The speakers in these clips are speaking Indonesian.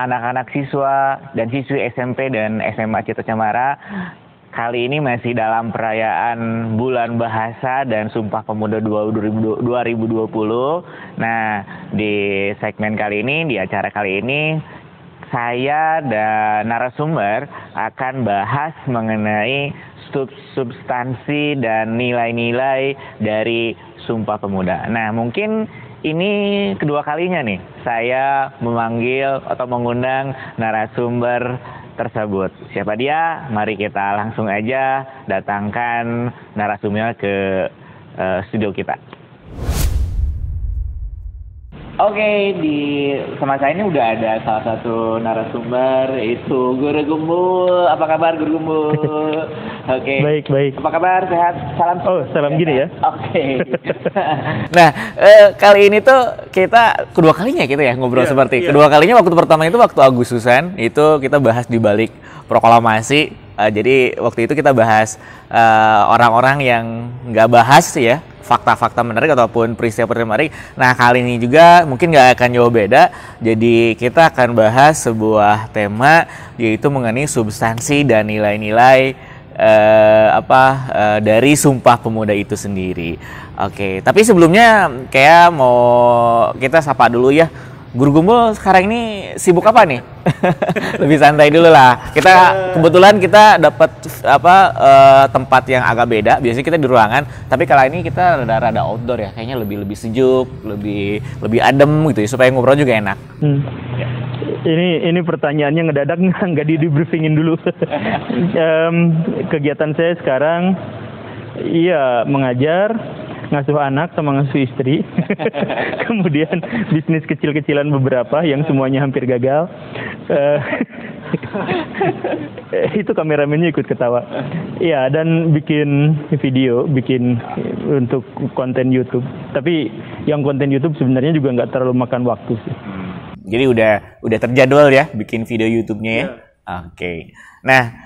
anak-anak siswa dan siswi SMP dan SMA Citra Cemara. Kali ini masih dalam perayaan Bulan Bahasa dan Sumpah Pemuda 2020. Nah, di segmen kali ini, di acara kali ini, saya dan narasumber akan bahas mengenai substansi dan nilai-nilai dari Sumpah Pemuda. Nah, mungkin ini kedua kalinya nih saya memanggil atau mengundang narasumber tersebut. Siapa dia? Mari kita langsung aja datangkan narasumbernya ke studio kita. Oke, di sama saya ini udah ada salah satu narasumber, yaitu Guru Gumbul. Apa kabar Guru Gumbul? Oke. Baik. Apa kabar? Sehat? Salam. Oh, salam gini ya. Oke. Nah, kali ini tuh kita kedua kalinya kita ya ngobrol seperti. Kedua kalinya waktu pertama itu waktu Agustusan, itu kita bahas di balik proklamasi. Jadi waktu itu kita bahas orang-orang yang nggak bahas ya fakta-fakta menarik ataupun peristiwa-peristiwa menarik. Nah, kali ini juga mungkin nggak akan jauh beda. Jadi kita akan bahas sebuah tema yaitu mengenai substansi dan nilai-nilai dari Sumpah Pemuda itu sendiri. Oke, tapi sebelumnya kayak mau kita sapa dulu ya. Guru Gumbul sekarang ini sibuk apa nih? Lebih santai dulu lah. Kita kebetulan kita dapat tempat yang agak beda. Biasanya kita di ruangan, tapi kali ini kita rada outdoor ya. Kayaknya lebih sejuk, lebih adem gitu ya, supaya ngobrol juga enak. Ya. Ini pertanyaannya ngedadak nggak di briefingin dulu. Kegiatan saya sekarang mengajar, ngasuh anak sama ngasuh istri. Kemudian bisnis kecil-kecilan beberapa yang semuanya hampir gagal. Itu kameramennya ikut ketawa. Iya, dan bikin video, bikin untuk konten YouTube. Tapi yang konten YouTube sebenarnya juga nggak terlalu makan waktu sih. Jadi udah terjadwal ya bikin video YouTube-nya ya. Oke. Nah,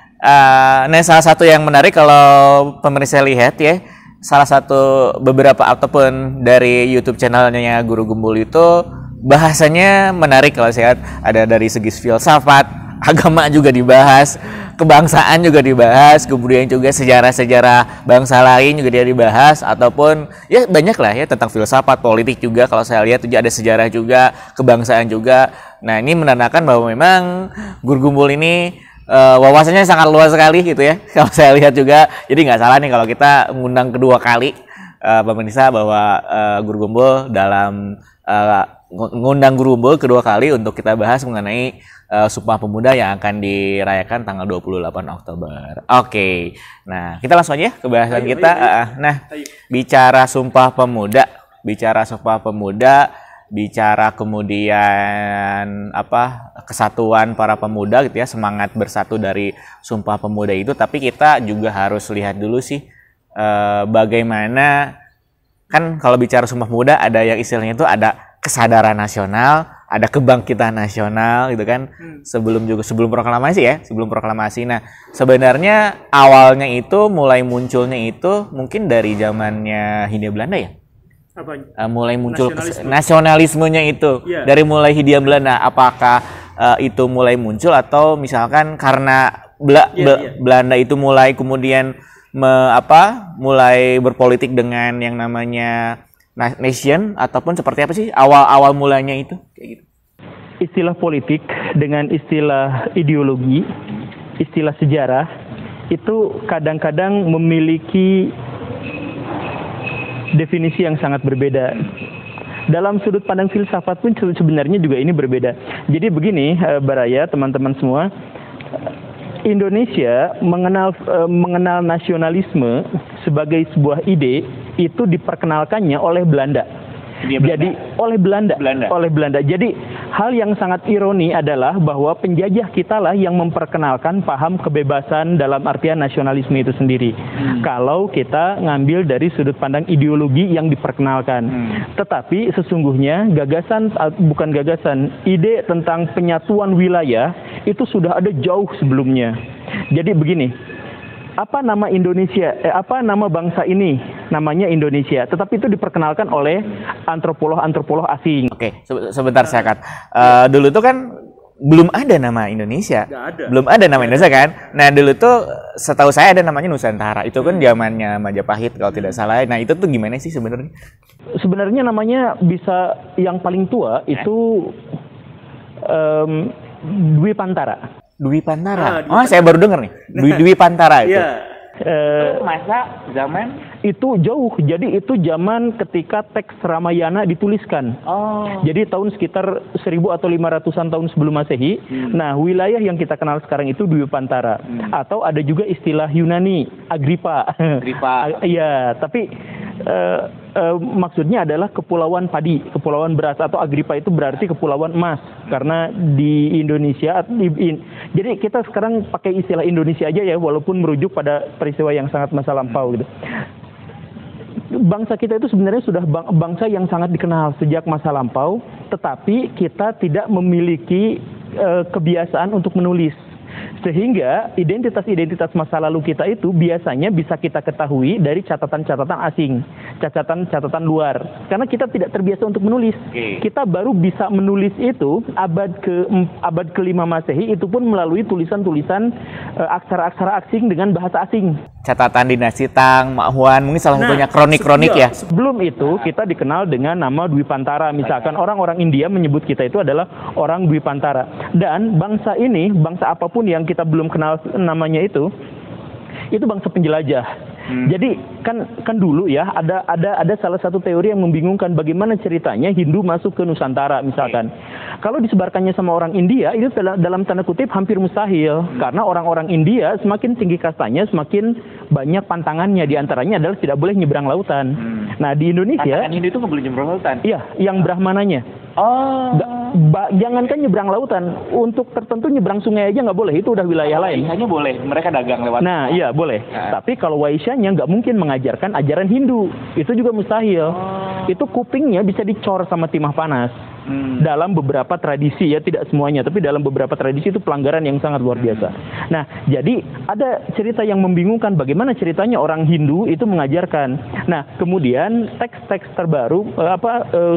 salah satu yang menarik kalau pemirsa lihat ya, salah satu beberapa ataupun dari YouTube channelnya Guru Gumbul itu bahasanya menarik kalau saya lihat. Ada dari segi filsafat, agama juga dibahas, kebangsaan juga dibahas, kemudian juga sejarah-sejarah bangsa lain juga dia dibahas, ataupun ya banyak lah ya tentang filsafat, politik juga kalau saya lihat juga ada sejarah juga, kebangsaan juga. Nah, ini menandakan bahwa memang Guru Gumbul ini wawasannya sangat luas sekali gitu ya. Kalau saya lihat juga, jadi nggak salah nih kalau kita mengundang kedua kali pemirsa bahwa Guru Gumbul dalam mengundang Guru Gumbul kedua kali untuk kita bahas mengenai Sumpah Pemuda yang akan dirayakan tanggal 28 Oktober. Oke. Nah, kita langsung aja ke bahasan kita. Bicara Sumpah Pemuda, bicara kemudian kesatuan para pemuda gitu ya, semangat bersatu dari Sumpah Pemuda itu. Tapi kita juga harus lihat dulu sih bagaimana, kan kalau bicara Sumpah Pemuda ada yang istilahnya itu ada kesadaran nasional, ada kebangkitan nasional gitu kan. Sebelum proklamasi. Nah, sebenarnya awalnya itu mulai munculnya itu mungkin dari zamannya Hindia Belanda ya. Mulai muncul nasionalismenya itu dari mulai Hindia Belanda. Apakah itu mulai muncul atau misalkan karena Belanda itu mulai kemudian mulai berpolitik dengan yang namanya nation, ataupun seperti apa sih awal mulanya itu kayak gitu? Istilah politik dengan istilah ideologi, istilah sejarah itu kadang-kadang memiliki definisi yang sangat berbeda. Dalam sudut pandang filsafat pun sebenarnya juga ini berbeda. Jadi begini, Baraya, teman-teman semua, Indonesia mengenal nasionalisme sebagai sebuah ide itu diperkenalkannya oleh Belanda. Oleh Belanda. Jadi hal yang sangat ironi adalah bahwa penjajah kita lah yang memperkenalkan paham kebebasan dalam artian nasionalisme itu sendiri. Kalau kita ngambil dari sudut pandang ideologi yang diperkenalkan. Tetapi sesungguhnya ide tentang penyatuan wilayah itu sudah ada jauh sebelumnya. Jadi begini, apa nama Indonesia? Apa nama bangsa ini? Namanya Indonesia. Tetapi itu diperkenalkan oleh antropolog asing. Oke, sebentar saya Dulu tuh kan belum ada nama Indonesia. Nggak ada. Belum ada nama Indonesia kan. Nah dulu tuh setahu saya ada namanya Nusantara. Itu kan zamannya Majapahit kalau tidak salah. Nah itu tuh gimana sih sebenarnya? Sebenarnya namanya bisa yang paling tua itu Dwi Pantara. Dwi Pantara. Dwi Saya baru dengar nih. Dwi Pantara itu. Iya. Masa zaman itu jauh. Jadi itu zaman ketika teks Ramayana dituliskan. Jadi tahun sekitar 1000 atau 500-an tahun sebelum Masehi. Nah, wilayah yang kita kenal sekarang itu Dwi Pantara. Atau ada juga istilah Yunani, Agrippa. Iya, tapi maksudnya adalah kepulauan padi, kepulauan beras, atau Agrippa itu berarti kepulauan emas. Karena di Indonesia, jadi kita sekarang pakai istilah Indonesia aja ya, walaupun merujuk pada peristiwa yang sangat masa lampau gitu. Bangsa kita itu sebenarnya sudah bangsa yang sangat dikenal sejak masa lampau, tetapi kita tidak memiliki kebiasaan untuk menulis. Sehingga identitas-identitas masa lalu kita itu biasanya bisa kita ketahui dari catatan-catatan asing, catatan-catatan luar. Karena kita tidak terbiasa untuk menulis. Kita baru bisa menulis itu abad ke-5 Masehi, itu pun melalui tulisan-tulisan aksara-aksara asing dengan bahasa asing. Catatan dinasti Tang, Mak Huan, mungkin salah satunya kronik-kronik ya. Sebelum itu kita dikenal dengan nama Dwi Pantara. Misalkan orang-orang India menyebut kita itu adalah orang Dwi Pantara. Dan bangsa ini, bangsa apapun yang kita belum kenal namanya itu bangsa penjelajah. Jadi kan dulu ya ada salah satu teori yang membingungkan bagaimana ceritanya Hindu masuk ke Nusantara misalkan. Kalau disebarkannya sama orang India itu dalam tanda kutip hampir mustahil, karena orang-orang India semakin tinggi kastanya semakin banyak pantangannya, diantaranya adalah tidak boleh nyebrang lautan. Nah di Indonesia Hindu itu nggak boleh nyebrang lautan. Iya, yang Brahmananya. Jangankan nyebrang lautan, untuk tertentu nyebrang sungai aja nggak boleh, itu udah wilayah lain. Waisyanya boleh, mereka dagang lewat. Nah, iya boleh. Tapi kalau Waisyanya nggak mungkin mengajarkan ajaran Hindu, itu juga mustahil. Itu kupingnya bisa dicor sama timah panas. Dalam beberapa tradisi ya, tidak semuanya, tapi dalam beberapa tradisi itu pelanggaran yang sangat luar biasa. Nah, jadi ada cerita yang membingungkan bagaimana ceritanya orang Hindu itu mengajarkan. Nah, kemudian teks-teks terbaru,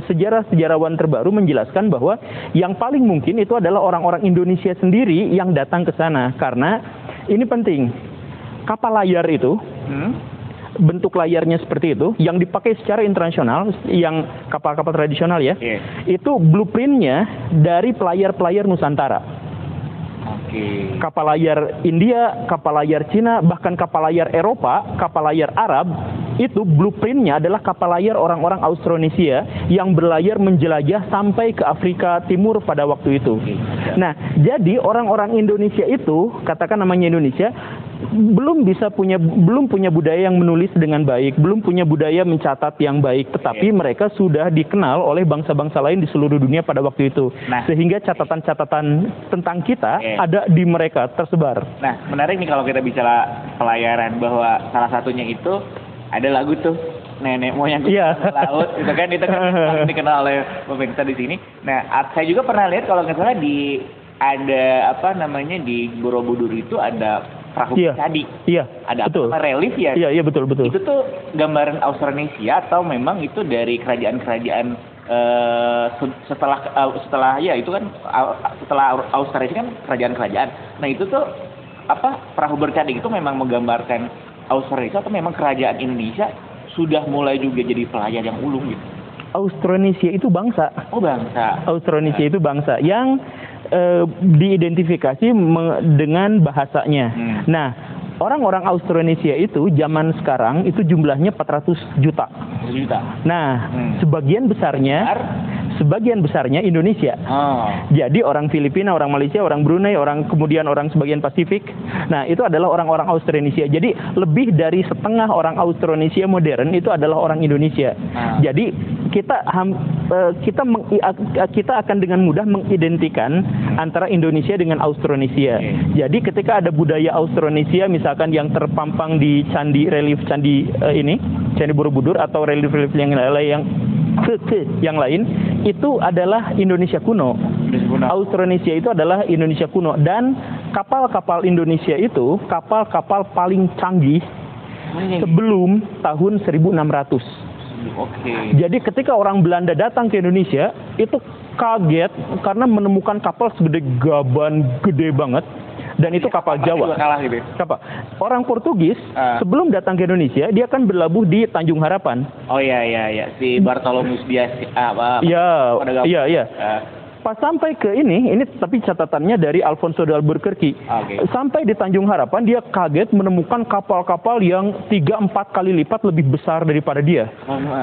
sejarah-sejarawan terbaru menjelaskan bahwa yang paling mungkin itu adalah orang-orang Indonesia sendiri yang datang ke sana, karena ini penting. Kapal layar itu bentuk layarnya seperti itu, yang dipakai secara internasional, yang kapal-kapal tradisional ya, itu blueprintnya dari pelayar-pelayar Nusantara. Kapal layar India, kapal layar Cina, bahkan kapal layar Eropa, kapal layar Arab, itu blueprintnya adalah kapal layar orang-orang Austronesia yang berlayar menjelajah sampai ke Afrika Timur pada waktu itu. Nah, jadi orang-orang Indonesia itu, katakan namanya Indonesia, belum punya budaya yang menulis dengan baik, belum punya budaya mencatat yang baik, tetapi mereka sudah dikenal oleh bangsa-bangsa lain di seluruh dunia pada waktu itu. Sehingga catatan-catatan tentang kita ada di mereka tersebar. Nah, menarik nih kalau kita bicara pelayaran, bahwa salah satunya itu ada lagu tuh nenek moyang laut, itu kan paling dikenal oleh pemirsa di sini. Nah, saya juga pernah lihat kalau nggak salah di Borobudur itu ada perahu cadi. Iya. Ada betul. Relief ya. Iya betul. Itu tuh gambaran Austronesia atau memang itu dari kerajaan-kerajaan setelah ya itu kan setelah Australia kan kerajaan-kerajaan. Nah, itu tuh perahu bercadi itu memang menggambarkan Austronesia atau memang kerajaan Indonesia sudah mulai juga jadi pelayan yang ulung gitu. Austronesia itu bangsa. Bangsa. Austronesia itu bangsa yang diidentifikasi dengan bahasanya. Nah, orang-orang Austronesia itu zaman sekarang itu jumlahnya 400 juta. Nah, sebagian besarnya Indonesia. Jadi orang Filipina, orang Malaysia, orang Brunei, kemudian orang sebagian Pasifik. Nah, itu adalah orang-orang Austronesia. Jadi lebih dari setengah orang Austronesia modern itu adalah orang Indonesia. Jadi kita akan dengan mudah mengidentikan antara Indonesia dengan Austronesia. Jadi ketika ada budaya Austronesia misalkan yang terpampang di candi Borobudur atau relief-relief yang lain itu adalah Indonesia kuno. Austronesia itu adalah Indonesia kuno, dan kapal-kapal Indonesia itu kapal-kapal paling canggih sebelum tahun 1600. Oke. Jadi ketika orang Belanda datang ke Indonesia, itu kaget karena menemukan kapal segede gaban, gede banget. Dan itu kapal Jawa. Kalah gitu. Kapal. Orang Portugis sebelum datang ke Indonesia, dia kan berlabuh di Tanjung Harapan. Oh iya. Si Bartolomeus Dias Iya. Pas sampai ke ini tapi catatannya dari Alfonso de Albuquerque. Okay. Sampai di Tanjung Harapan, dia kaget menemukan kapal-kapal yang 3-4 kali lipat lebih besar daripada dia.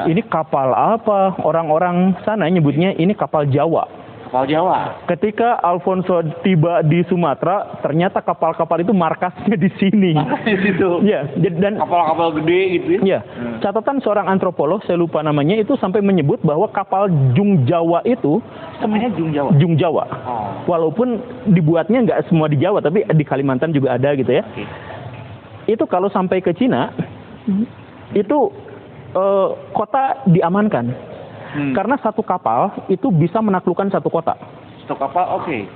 Ini kapal apa? Orang-orang sana nyebutnya ini kapal Jawa. Kapal Jawa. Ketika Alfonso tiba di Sumatera, ternyata kapal-kapal itu markasnya di sini. Markasnya di situ. Ya, dan kapal-kapal gede gitu ya. Ya, catatan seorang antropolog, saya lupa namanya, itu sampai menyebut bahwa kapal Jung Jawa itu namanya Jung Jawa. Jung Jawa. Oh. Walaupun dibuatnya nggak semua di Jawa, tapi di Kalimantan juga ada gitu ya. Okay. Itu kalau sampai ke Cina, itu kota diamankan. Karena satu kapal itu bisa menaklukkan satu kota. Satu kapal, oke.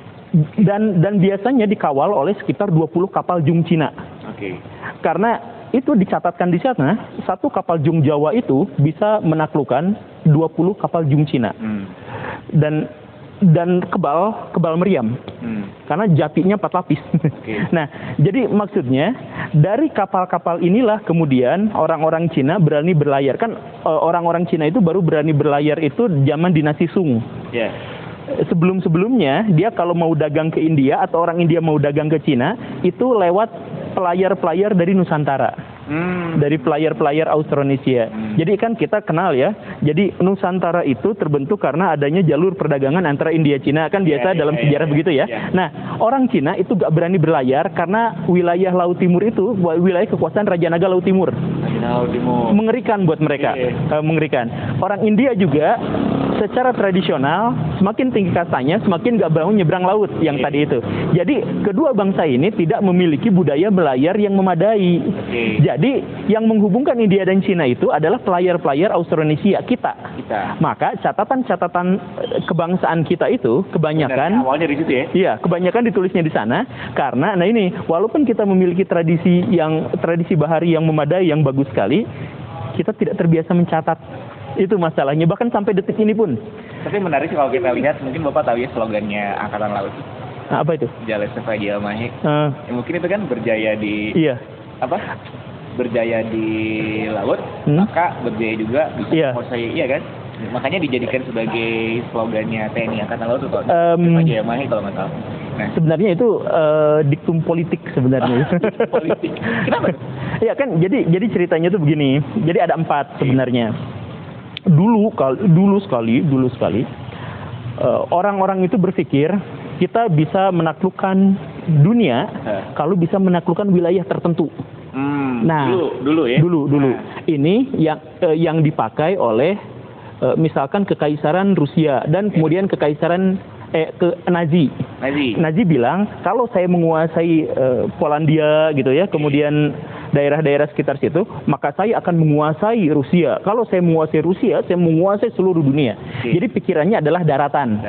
Dan biasanya dikawal oleh sekitar 20 kapal Jung Cina. Oke. Karena itu dicatatkan di sana, satu kapal Jung Jawa itu bisa menaklukkan 20 kapal Jung Cina. Dan kebal meriam. Karena jatinya 4 lapis. Okay. Nah, jadi maksudnya dari kapal-kapal inilah kemudian orang-orang Cina berani berlayar. Kan orang-orang Cina itu baru berani berlayar itu zaman dinasti Sung. Yeah. Sebelum-sebelumnya dia kalau mau dagang ke India atau orang India mau dagang ke Cina itu lewat pelayar-pelayar dari Nusantara. Dari pelayar-pelayar Austronesia. Jadi kan kita kenal ya. Jadi Nusantara itu terbentuk karena adanya jalur perdagangan antara India Cina, kan biasa dalam sejarah begitu ya. Nah, orang Cina itu gak berani berlayar karena wilayah Laut Timur itu wilayah kekuasaan Raja Naga Laut Timur. Mengerikan buat mereka. Mengerikan. Orang India juga secara tradisional semakin tinggi kastanya semakin gak mau nyebrang laut yang tadi itu. Jadi kedua bangsa ini tidak memiliki budaya berlayar yang memadai. Jadi yang menghubungkan India dan Cina itu adalah pelayar-pelayar Austronesia kita. Maka catatan-catatan kebangsaan kita itu kebanyakan awalnya di situ ya. Iya, kebanyakan ditulisnya di sana karena ini walaupun kita memiliki tradisi bahari yang memadai yang bagus sekali, kita tidak terbiasa mencatat. Itu masalahnya bahkan sampai detik ini pun. Tapi menarik sih kalau kita lihat, mungkin Bapak tahu ya slogannya Angkatan Laut. Nah, apa itu? Jales Sefaja Mahik. Mungkin itu kan berjaya di berjaya di laut, maka berjaya juga bisa menguasai, iya kan? Makanya dijadikan sebagai slogannya TNI Angkatan Laut itu Sefaja Mahik kalau nggak salah. Nah, sebenarnya itu diktum politik sebenarnya. Politik. Kenapa? Ya kan, jadi ceritanya tuh begini. Jadi ada 4 sebenarnya. Dulu sekali orang-orang itu berpikir kita bisa menaklukkan dunia kalau bisa menaklukkan wilayah tertentu. Nah, dulu ya. Dulu. Ini yang dipakai oleh misalkan kekaisaran Rusia dan kemudian kekaisaran Nazi. Nazi bilang kalau saya menguasai Polandia gitu ya, kemudian daerah-daerah sekitar situ, maka saya akan menguasai Rusia. Kalau saya menguasai Rusia, saya menguasai seluruh dunia. Jadi pikirannya adalah daratan.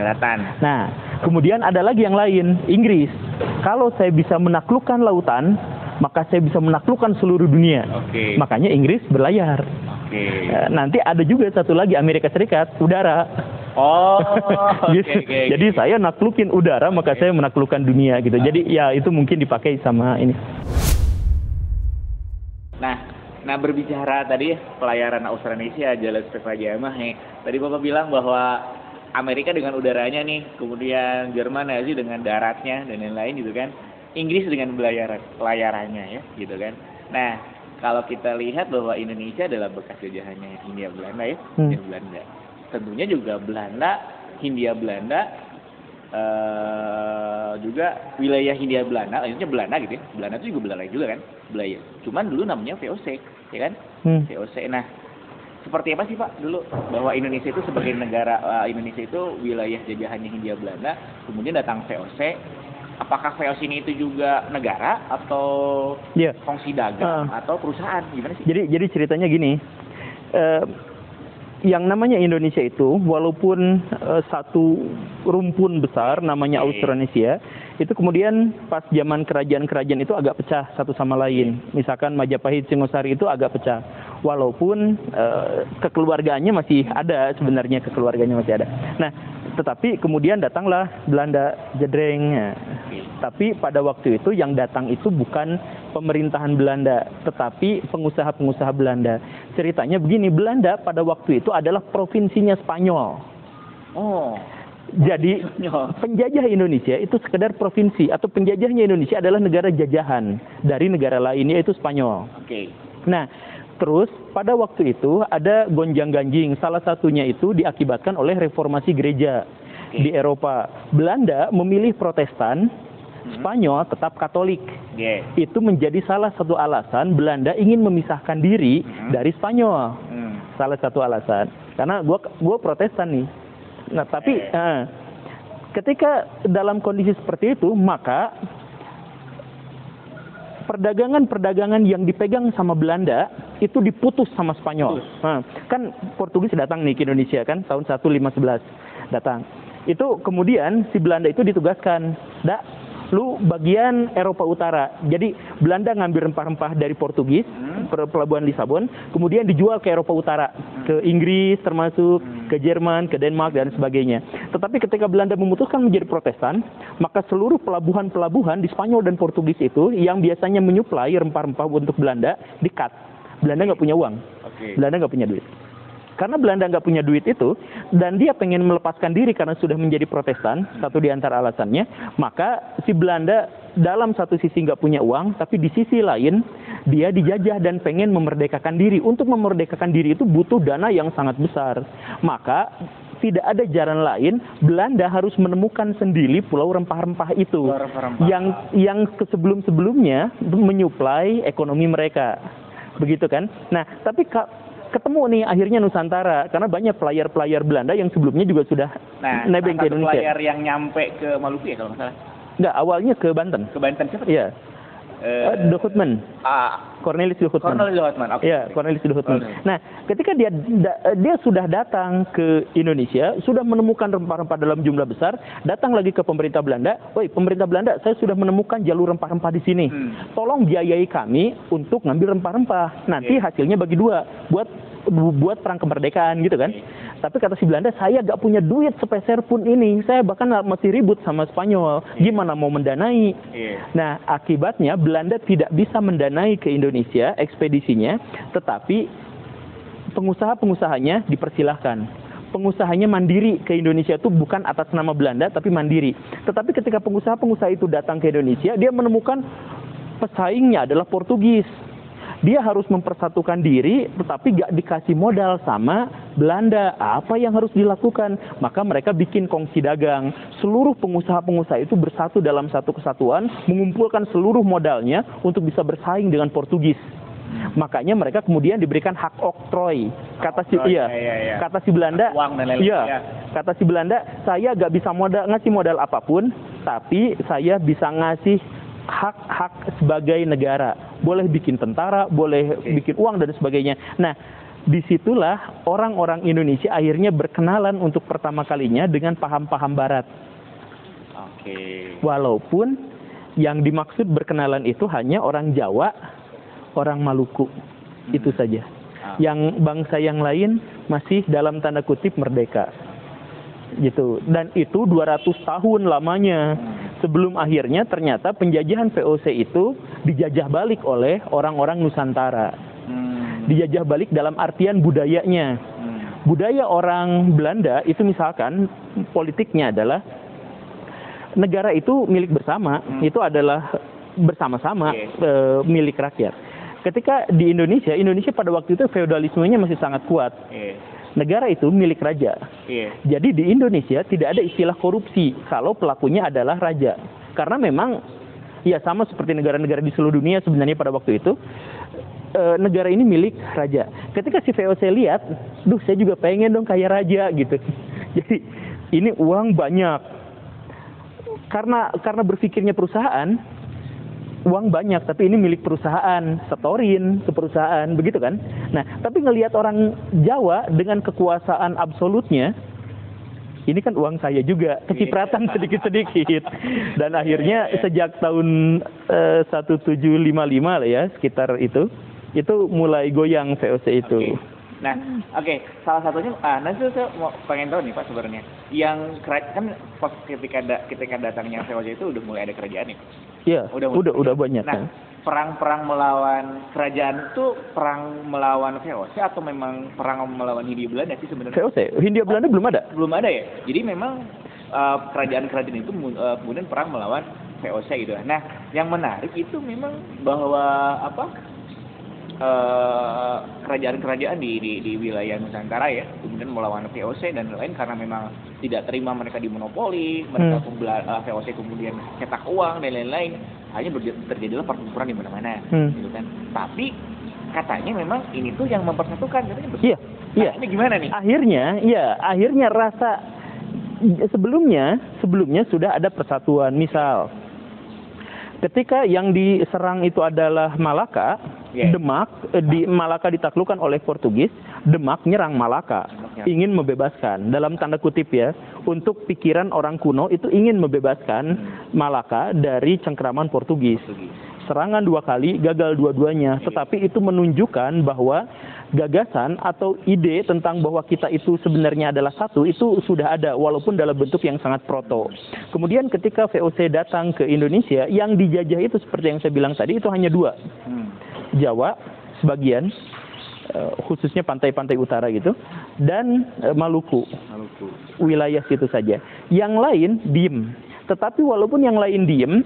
Nah, kemudian ada lagi yang lain, Inggris. Kalau saya bisa menaklukkan lautan, maka saya bisa menaklukkan seluruh dunia. Makanya Inggris berlayar. Nanti ada juga satu lagi Amerika Serikat, udara. Jadi saya naklukin udara, maka saya menaklukkan dunia gitu. Jadi ya itu mungkin dipakai sama ini. Nah berbicara tadi pelayaran Austronesia, Jales Sefaja Mahik. Tadi Bapak bilang bahwa Amerika dengan udaranya nih, kemudian Jerman Nazi dengan daratnya dan lain-lain gitu kan. Inggris dengan pelayarannya ya gitu kan. Nah, kalau kita lihat bahwa Indonesia adalah bekas jajahannya Hindia Belanda ya, Hindia Belanda. Tentunya juga Hindia Belanda juga wilayah Hindia Belanda, maksudnya Belanda gitu ya. Belanda itu juga Belanda juga kan, Belanda. Cuman dulu namanya VOC, ya kan? VOC. Nah, seperti apa sih Pak dulu bahwa Indonesia itu sebagai negara, Indonesia itu wilayah jajahannya Hindia Belanda, kemudian datang VOC. Apakah VOC ini itu juga negara atau fungsi dagang atau perusahaan, gimana sih? Jadi ceritanya gini. Yang namanya Indonesia itu walaupun satu rumpun besar namanya Austronesia, itu kemudian pas zaman kerajaan-kerajaan itu agak pecah satu sama lain. Misalkan Majapahit, Singosari itu agak pecah. Walaupun kekeluargaannya masih ada, sebenarnya kekeluarganya masih ada. Nah, tetapi kemudian datanglah Belanda, jedreng. Tapi pada waktu itu yang datang itu bukan pemerintahan Belanda, tetapi pengusaha-pengusaha Belanda. Ceritanya begini, Belanda pada waktu itu adalah provinsinya Spanyol. Oh. Jadi penjajah Indonesia itu sekedar provinsi, atau penjajahnya Indonesia adalah negara jajahan dari negara lain, yaitu Spanyol. Oke. Nah, terus pada waktu itu ada gonjang-ganjing, salah satunya itu diakibatkan oleh reformasi gereja di Eropa. Belanda memilih Protestan, Spanyol tetap Katolik. Itu menjadi salah satu alasan Belanda ingin memisahkan diri dari Spanyol. Salah satu alasan. Karena gua Protestan nih. Nah, tapi ketika dalam kondisi seperti itu, maka perdagangan-perdagangan yang dipegang sama Belanda itu diputus sama Spanyol. Nah, kan Portugis datang nih ke Indonesia kan tahun 1511 datang. Itu kemudian si Belanda itu ditugaskan, lu bagian Eropa Utara. Jadi Belanda ngambil rempah-rempah dari Portugis, pelabuhan Lisabon, kemudian dijual ke Eropa Utara, ke Inggris termasuk, ke Jerman, ke Denmark dan sebagainya. Tetapi ketika Belanda memutuskan menjadi Protestan, maka seluruh pelabuhan-pelabuhan di Spanyol dan Portugis itu yang biasanya menyuplai rempah-rempah untuk Belanda di-cut. Belanda nggak punya uang, Belanda nggak punya duit. Karena Belanda nggak punya duit itu, dan dia pengen melepaskan diri karena sudah menjadi Protestan, satu di antara alasannya, maka si Belanda dalam satu sisi nggak punya uang, tapi di sisi lain dia dijajah dan pengen memerdekakan diri. Untuk memerdekakan diri itu butuh dana yang sangat besar. Maka tidak ada jalan lain, Belanda harus menemukan sendiri pulau rempah-rempah itu, yang sebelum-sebelumnya menyuplai ekonomi mereka. Begitu kan? Nah, tapi ketemu nih akhirnya Nusantara, karena banyak pelayar-pelayar Belanda yang sebelumnya juga sudah nebeng ke Indonesia. Pelayar yang nyampe ke Maluku ya kalau nggak salah? Nggak, awalnya ke Banten. Ke Banten siapa? Iya. De Houtman. Cornelis de Houtman. Cornelis de Houtman. Oke. Iya, Cornelis de Houtman. Nah, ketika dia sudah datang ke Indonesia, sudah menemukan rempah-rempah dalam jumlah besar, datang lagi ke pemerintah Belanda, "Woi, pemerintah Belanda, saya sudah menemukan jalur rempah-rempah di sini. Tolong biayai kami untuk ngambil rempah-rempah. Nanti hasilnya bagi dua buat perang kemerdekaan," gitu kan. Tapi kata si Belanda, "Saya gak punya duit sepeser pun ini. Saya bahkan masih ribut sama Spanyol. Gimana mau mendanai?" Nah, akibatnya Belanda tidak bisa mendanai ke Indonesia ekspedisinya, tetapi pengusaha-pengusahanya dipersilahkan. Pengusahanya mandiri ke Indonesia itu bukan atas nama Belanda, tapi mandiri. Tetapi ketika pengusaha-pengusaha itu datang ke Indonesia, dia menemukan pesaingnya adalah Portugis. Dia harus mempersatukan diri, tetapi gak dikasih modal sama Belanda. Apa yang harus dilakukan? Maka mereka bikin kongsi dagang. Seluruh pengusaha-pengusaha itu bersatu dalam satu kesatuan, mengumpulkan seluruh modalnya untuk bisa bersaing dengan Portugis. Makanya mereka kemudian diberikan hak oktroy. Kata si Belanda, kata si Belanda, "Saya gak bisa ngasih modal apapun, tapi saya bisa ngasih hak-hak sebagai negara. Boleh bikin tentara, boleh bikin uang dan sebagainya." Nah, disitulah orang-orang Indonesia akhirnya berkenalan untuk pertama kalinya dengan paham-paham Barat. Walaupun yang dimaksud berkenalan itu hanya orang Jawa, orang Maluku, itu saja. Yang bangsa yang lain masih dalam tanda kutip merdeka. Gitu. Dan itu 200 tahun lamanya. Sebelum akhirnya ternyata penjajahan VOC itu dijajah balik oleh orang-orang Nusantara. Dijajah balik dalam artian budayanya. Budaya orang Belanda itu misalkan politiknya adalah negara itu milik bersama, itu adalah bersama-sama milik rakyat. Ketika di Indonesia pada waktu itu feodalismenya masih sangat kuat. Negara itu milik raja. Jadi di Indonesia tidak ada istilah korupsi kalau pelakunya adalah raja. Karena memang ya sama seperti negara-negara di seluruh dunia sebenarnya pada waktu itu, negara ini milik raja. Ketika si VOC lihat, saya juga pengen dong kayak raja gitu. Jadi ini uang banyak. Karena berpikirnya perusahaan, uang banyak, tapi ini milik perusahaan, setorin ke perusahaan, begitu kan? Nah, tapi ngelihat orang Jawa dengan kekuasaan absolutnya, ini kan uang saya juga, kecipratan sedikit-sedikit. Dan akhirnya sejak tahun 1755 lah ya, sekitar itu, Itu mulai goyang VOC itu. Okay. Nah, salah satunya, nanti saya mau pengen tahu nih Pak sebenarnya, yang kan pas ketika datangnya VOC itu udah mulai ada kerajaan nih. Iya, udah banyak. Nah, perang melawan kerajaan itu perang melawan VOC atau memang perang melawan Hindia Belanda sih sebenarnya? VOC, Hindia Belanda belum ada. Belum ada ya. Jadi memang kerajaan-kerajaan itu kemudian perang melawan VOC gitu. Nah, yang menarik itu memang bahwa kerajaan-kerajaan di wilayah Nusantara ya, kemudian melawan VOC dan lain karena memang tidak terima mereka dimonopoli, mereka VOC kemudian cetak uang dan lain-lain, hanya terjadilah pertempuran di mana-mana, gitu kan. Tapi katanya memang ini tuh yang mempersatukan, katanya betul. Iya. Ini gimana nih? Akhirnya rasa sebelumnya sudah ada persatuan. Misal, ketika yang diserang itu adalah Malaka, Demak, di Malaka ditaklukkan oleh Portugis, Demak nyerang Malaka, ingin membebaskan, dalam tanda kutip ya, untuk pikiran orang kuno itu ingin membebaskan Malaka dari cengkeraman Portugis. Serangan 2 kali, gagal dua-duanya, tetapi itu menunjukkan bahwa gagasan atau ide tentang bahwa kita itu sebenarnya adalah satu, itu sudah ada, walaupun dalam bentuk yang sangat proto. Kemudian ketika VOC datang ke Indonesia, yang dijajah itu seperti yang saya bilang tadi, itu hanya 2. Jawa sebagian, khususnya pantai-pantai utara gitu, dan Maluku. Wilayah situ saja. Yang lain diem. Tetapi walaupun yang lain diem,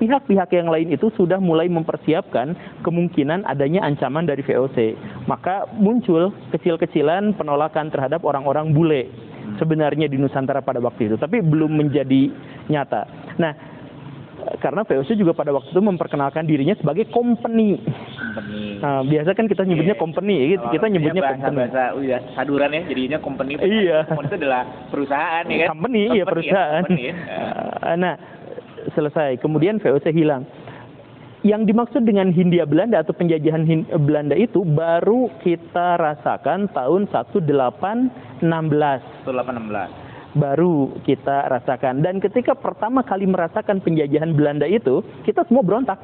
pihak-pihak yang lain itu sudah mulai mempersiapkan kemungkinan adanya ancaman dari VOC. Maka muncul kecil-kecilan penolakan terhadap orang-orang bule sebenarnya di Nusantara pada waktu itu, tapi belum menjadi nyata. Nah, karena VOC juga pada waktu itu memperkenalkan dirinya sebagai company. Nah, biasa kan kita nyebutnya company, kita nyebutnya company. Bahasa saduran ya, jadinya company. Iya. Company itu adalah perusahaan ya kan? Company ya, perusahaan. Nah, selesai. Kemudian VOC hilang. Yang dimaksud dengan Hindia Belanda atau penjajahan Belanda itu baru kita rasakan tahun 1816. Baru kita rasakan. Dan ketika pertama kali merasakan penjajahan Belanda itu, kita semua berontak.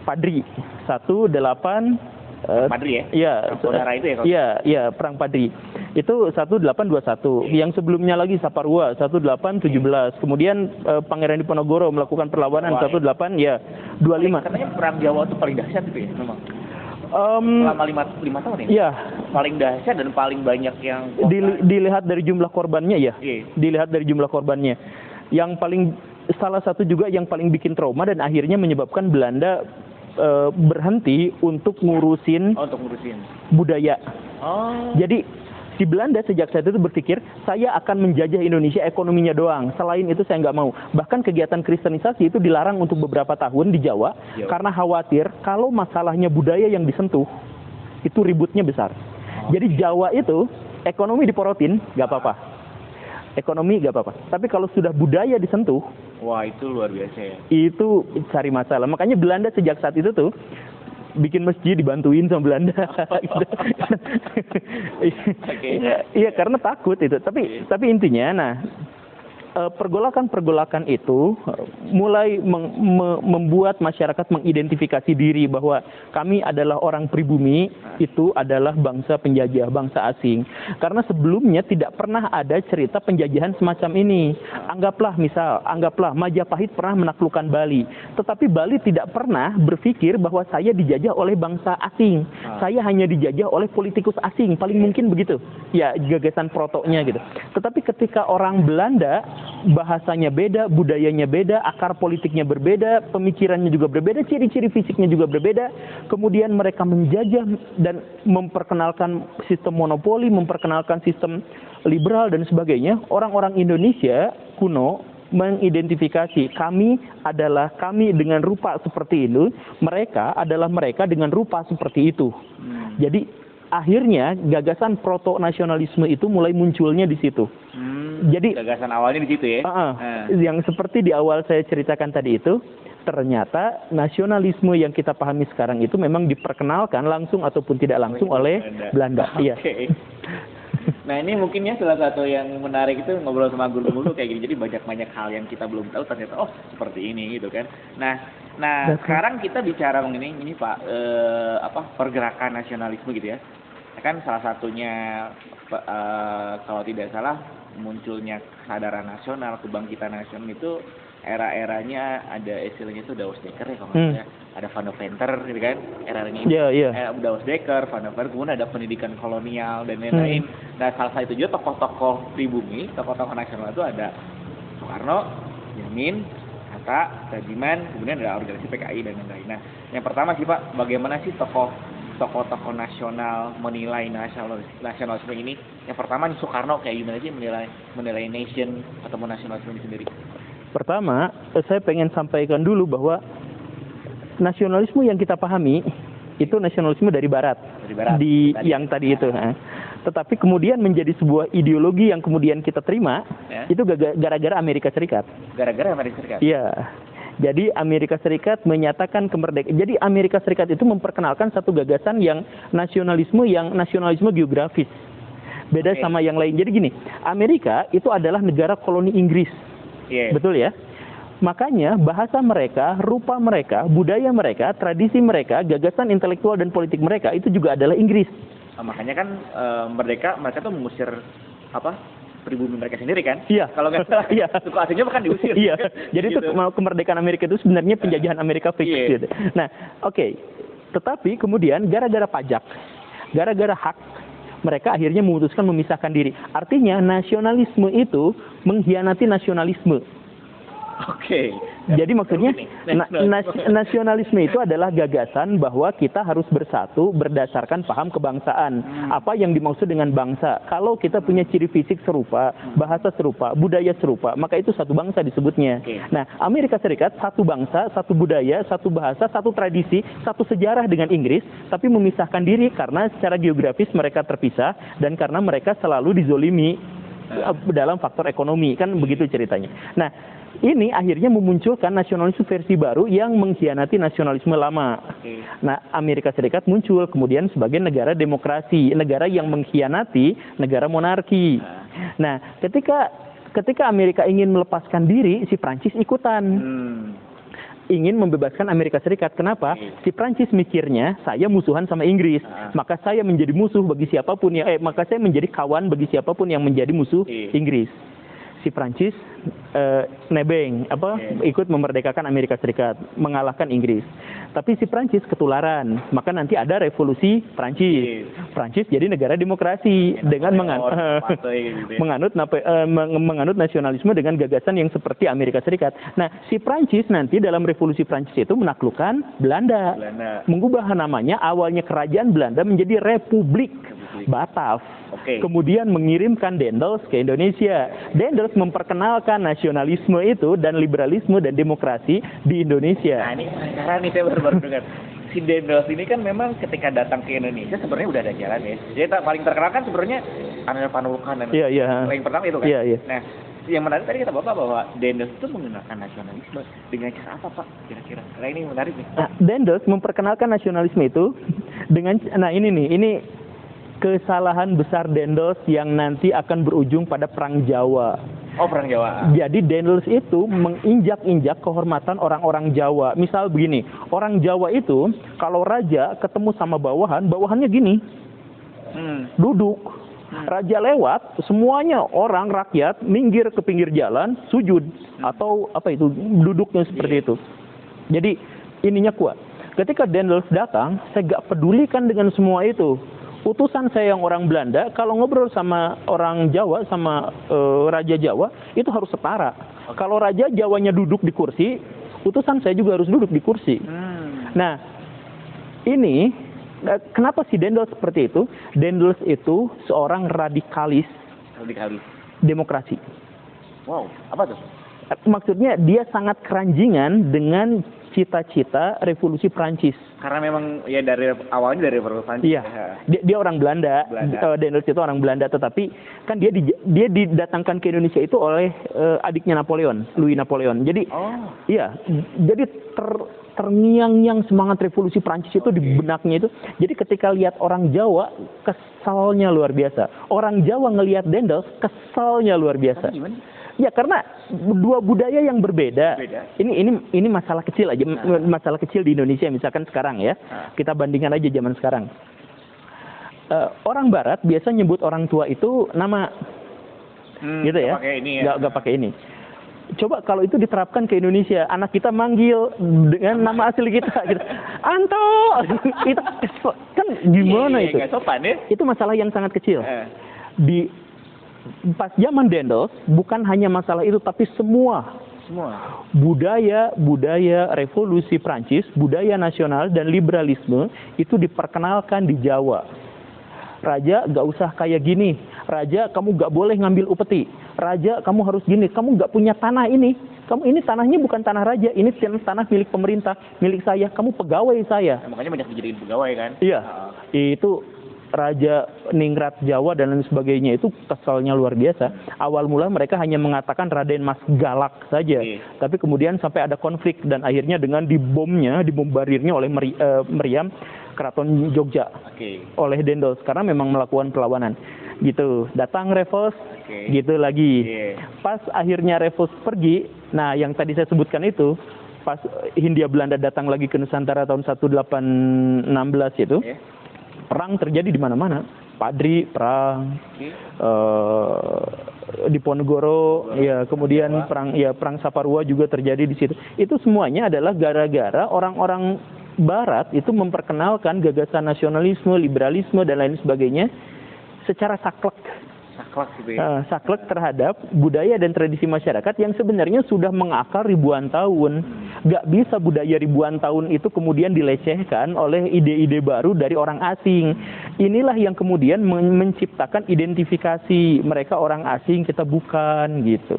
Padri 18 Padri ya? Iya, saudara itu ya? Iya, Perang Padri. Itu 1821. Yang sebelumnya lagi Saparua 1817. Kemudian Pangeran Diponegoro melakukan perlawanan 1825. Katanya Perang Jawa itu paling dahsyat itu ya memang. Selama 5 tahun ya? Iya. Paling dahsyat dan paling banyak yang dilihat dari jumlah korbannya ya. Dilihat dari jumlah korbannya. Yang salah satu juga yang paling bikin trauma dan akhirnya menyebabkan Belanda berhenti untuk ngurusin budaya. Jadi si Belanda sejak saat itu berpikir, saya akan menjajah Indonesia ekonominya doang. Selain itu saya nggak mau. Bahkan kegiatan kristenisasi itu dilarang untuk beberapa tahun di Jawa karena khawatir kalau masalahnya budaya yang disentuh itu ributnya besar. Jadi Jawa itu ekonomi diporotin nggak apa-apa. Ekonomi nggak apa-apa. Tapi kalau sudah budaya disentuh, wah itu luar biasa ya. Itu cari masalah. Makanya Belanda sejak saat itu tuh bikin masjid dibantuin sama Belanda. Iya, karena takut itu. Tapi intinya, nah, pergolakan itu mulai membuat masyarakat mengidentifikasi diri bahwa kami adalah orang pribumi, itu adalah bangsa penjajah, bangsa asing. Karena sebelumnya tidak pernah ada cerita penjajahan semacam ini. Anggaplah Majapahit pernah menaklukkan Bali. Tetapi Bali tidak pernah berpikir bahwa saya dijajah oleh bangsa asing. Saya hanya dijajah oleh politikus asing. Paling mungkin begitu. Ya, gagasan protonya gitu. Tetapi ketika orang Belanda, bahasanya beda, budayanya beda, akar politiknya berbeda, pemikirannya juga berbeda, ciri-ciri fisiknya juga berbeda. Kemudian mereka menjajah dan memperkenalkan sistem monopoli, memperkenalkan sistem liberal dan sebagainya. Orang-orang Indonesia kuno mengidentifikasi kami adalah kami dengan rupa seperti itu, mereka adalah mereka dengan rupa seperti itu. Jadi akhirnya gagasan proto-nasionalisme itu mulai munculnya di situ. Jadi gagasan awalnya di situ ya. Yang seperti di awal saya ceritakan tadi itu, ternyata nasionalisme yang kita pahami sekarang itu memang diperkenalkan langsung ataupun tidak langsung oleh Belanda. Iya. Nah ini mungkin ya salah satu yang menarik itu ngobrol sama guru-guru kayak gini. Jadi banyak hal yang kita belum tahu ternyata oh seperti ini gitu kan. Nah sekarang kita bicara mengenai ini Pak pergerakan nasionalisme gitu ya. Kan salah satunya kalau tidak salah munculnya kesadaran nasional, kebangkitan nasional itu era-eranya ada istilahnya itu Douwe Dekker ya kalau nggak salah. Ada Van de Venter gitu kan, era-eranya Douwe Dekker, Van de Venter, kemudian ada pendidikan kolonial dan lain-lain. Nah salah satu juga tokoh-tokoh pribumi, tokoh-tokoh nasional itu ada Soekarno, Yamin, Hatta, Tarjiman, kemudian ada organisasi PKI dan lain-lain. Nah yang pertama sih Pak, bagaimana sih tokoh-tokoh nasional menilai nasionalisme ini? Yang pertama nih Soekarno kayak gimana sih menilai nation atau nasionalisme ini sendiri? Pertama, saya pengen sampaikan dulu bahwa nasionalisme yang kita pahami itu nasionalisme dari Barat, yang tadi itu. Tetapi kemudian menjadi sebuah ideologi yang kemudian kita terima itu gara-gara Amerika Serikat. Gara-gara Amerika Serikat? Iya. Jadi Amerika Serikat menyatakan kemerdekaan. Jadi Amerika Serikat itu memperkenalkan satu gagasan yang nasionalisme geografis. Beda sama yang lain. Jadi gini, Amerika itu adalah negara koloni Inggris. Betul ya? Makanya bahasa mereka, rupa mereka, budaya mereka, tradisi mereka, gagasan intelektual dan politik mereka itu juga adalah Inggris. Makanya kan mereka tuh mengusir pribumi mereka sendiri kan? Iya. Kalau nggak salah, suku aslinya bahkan diusir. Iya. Jadi gitu. Itu kemerdekaan Amerika itu sebenarnya penjajahan Amerika fix gitu. Nah, tetapi kemudian gara-gara pajak, gara-gara hak, mereka akhirnya memutuskan memisahkan diri. Artinya nasionalisme itu mengkhianati nasionalisme. Jadi maksudnya nasionalisme itu adalah gagasan bahwa kita harus bersatu berdasarkan paham kebangsaan. Apa yang dimaksud dengan bangsa? Kalau kita punya ciri fisik serupa, bahasa serupa, budaya serupa, maka itu satu bangsa disebutnya. Nah, Amerika Serikat satu bangsa, satu budaya, satu bahasa, satu tradisi, satu sejarah dengan Inggris, tapi memisahkan diri karena secara geografis mereka terpisah dan karena mereka selalu dizolimi dalam faktor ekonomi, kan begitu ceritanya. Nah, ini akhirnya memunculkan nasionalisme versi baru yang mengkhianati nasionalisme lama. Nah, Amerika Serikat muncul kemudian sebagai negara demokrasi, negara yang mengkhianati negara monarki. Nah, ketika Amerika ingin melepaskan diri, si Prancis ikutan. Ingin membebaskan Amerika Serikat. Kenapa? Si Prancis mikirnya, saya musuhan sama Inggris, maka saya menjadi musuh bagi siapapun maka saya menjadi kawan bagi siapapun yang menjadi musuh Inggris. Si Prancis nebeng ikut memerdekakan Amerika Serikat, mengalahkan Inggris. Tapi si Prancis ketularan, maka nanti ada revolusi Prancis. Prancis jadi negara demokrasi dengan menganut nasionalisme dengan gagasan yang seperti Amerika Serikat. Nah, si Prancis nanti dalam revolusi Prancis itu menaklukkan Belanda. Mengubah namanya, awalnya kerajaan Belanda menjadi Republik Batav. Kemudian mengirimkan Daendels ke Indonesia. Daendels memperkenalkan nasionalisme itu dan liberalisme dan demokrasi di Indonesia. Nah, ini sekarang nih saya baru dengar. Si Daendels ini kan memang ketika datang ke Indonesia sebenarnya udah ada jalan ya. Jadi paling terkenal kan sebenarnya Anel Panulukan dan paling pertama itu kan. Nah, yang menarik tadi kata Bapak bahwa Daendels itu menggunakan nasionalisme dengan cara apa Pak kira-kira? Nah, ini menarik nih. Nah, Daendels memperkenalkan nasionalisme itu dengan ini kesalahan besar Daendels yang nanti akan berujung pada Perang Jawa. Perang Jawa. Jadi Daendels itu menginjak-injak kehormatan orang-orang Jawa. Misal begini, orang Jawa itu kalau raja ketemu sama bawahannya gini. Duduk. Raja lewat, semuanya orang rakyat minggir ke pinggir jalan, sujud atau duduknya seperti itu. Jadi ininya kuat. Ketika Daendels datang, saya gak pedulikan dengan semua itu. Utusan saya yang orang Belanda, kalau ngobrol sama orang Jawa, sama Raja Jawa, itu harus setara. Kalau Raja Jawanya duduk di kursi, utusan saya juga harus duduk di kursi. Nah, ini, kenapa si Daendels seperti itu? Daendels itu seorang radikalis. Demokrasi. Wow, apa tuh? Maksudnya dia sangat keranjingan dengan cita-cita revolusi Prancis. Karena memang ya dari awalnya dari revolusi Prancis. Iya. Dia orang Belanda. Daendels itu orang Belanda, tetapi kan dia didatangkan ke Indonesia itu oleh adiknya Napoleon, Louis Napoleon. Jadi iya, jadi terngiang-ngiang semangat revolusi Prancis itu di benaknya itu. Jadi ketika lihat orang Jawa, kesalnya luar biasa. Orang Jawa ngelihat Dendels, kesalnya luar biasa. Ya karena dua budaya yang berbeda. Ini masalah kecil aja, masalah kecil di Indonesia misalkan sekarang ya. Kita bandingkan aja zaman sekarang. Orang Barat biasa nyebut orang tua itu nama, gitu ya. Nggak pakai ini. Coba kalau itu diterapkan ke Indonesia, anak kita manggil dengan nama asli kita, gitu. Anto, itu kan gimana itu? Sopan, ya? Itu masalah yang sangat kecil. Pas zaman Dendels bukan hanya masalah itu, tapi semua budaya revolusi Prancis, budaya nasional dan liberalisme itu diperkenalkan di Jawa. Raja gak usah kayak gini, raja kamu gak boleh ngambil upeti, raja kamu harus gini, kamu gak punya tanah ini, kamu ini tanahnya bukan tanah raja, ini tanah milik pemerintah, milik saya, kamu pegawai saya. Makanya banyak dijadiin pegawai kan? Iya, itu Raja Ningrat Jawa dan lain sebagainya itu kesalnya luar biasa. Awal mula mereka hanya mengatakan Raden Mas Galak saja, tapi kemudian sampai ada konflik dan akhirnya dengan dibombardirnya oleh Meriam Keraton Jogja oleh Dendels karena memang melakukan perlawanan. Gitu, datang Raffles, gitu lagi. Pas akhirnya Raffles pergi, nah yang tadi saya sebutkan itu, pas Hindia Belanda datang lagi ke Nusantara tahun 1816 itu. Perang terjadi di mana-mana, Padri perang, di Ponegoro, ya kemudian perang Saparua juga terjadi di situ. Itu semuanya adalah gara-gara orang-orang Barat itu memperkenalkan gagasan nasionalisme, liberalisme dan lain sebagainya secara saklek. Saklek terhadap budaya dan tradisi masyarakat yang sebenarnya sudah mengakar ribuan tahun. Gak bisa budaya ribuan tahun itu kemudian dilecehkan oleh ide-ide baru dari orang asing. Inilah yang kemudian menciptakan identifikasi mereka orang asing, kita bukan gitu.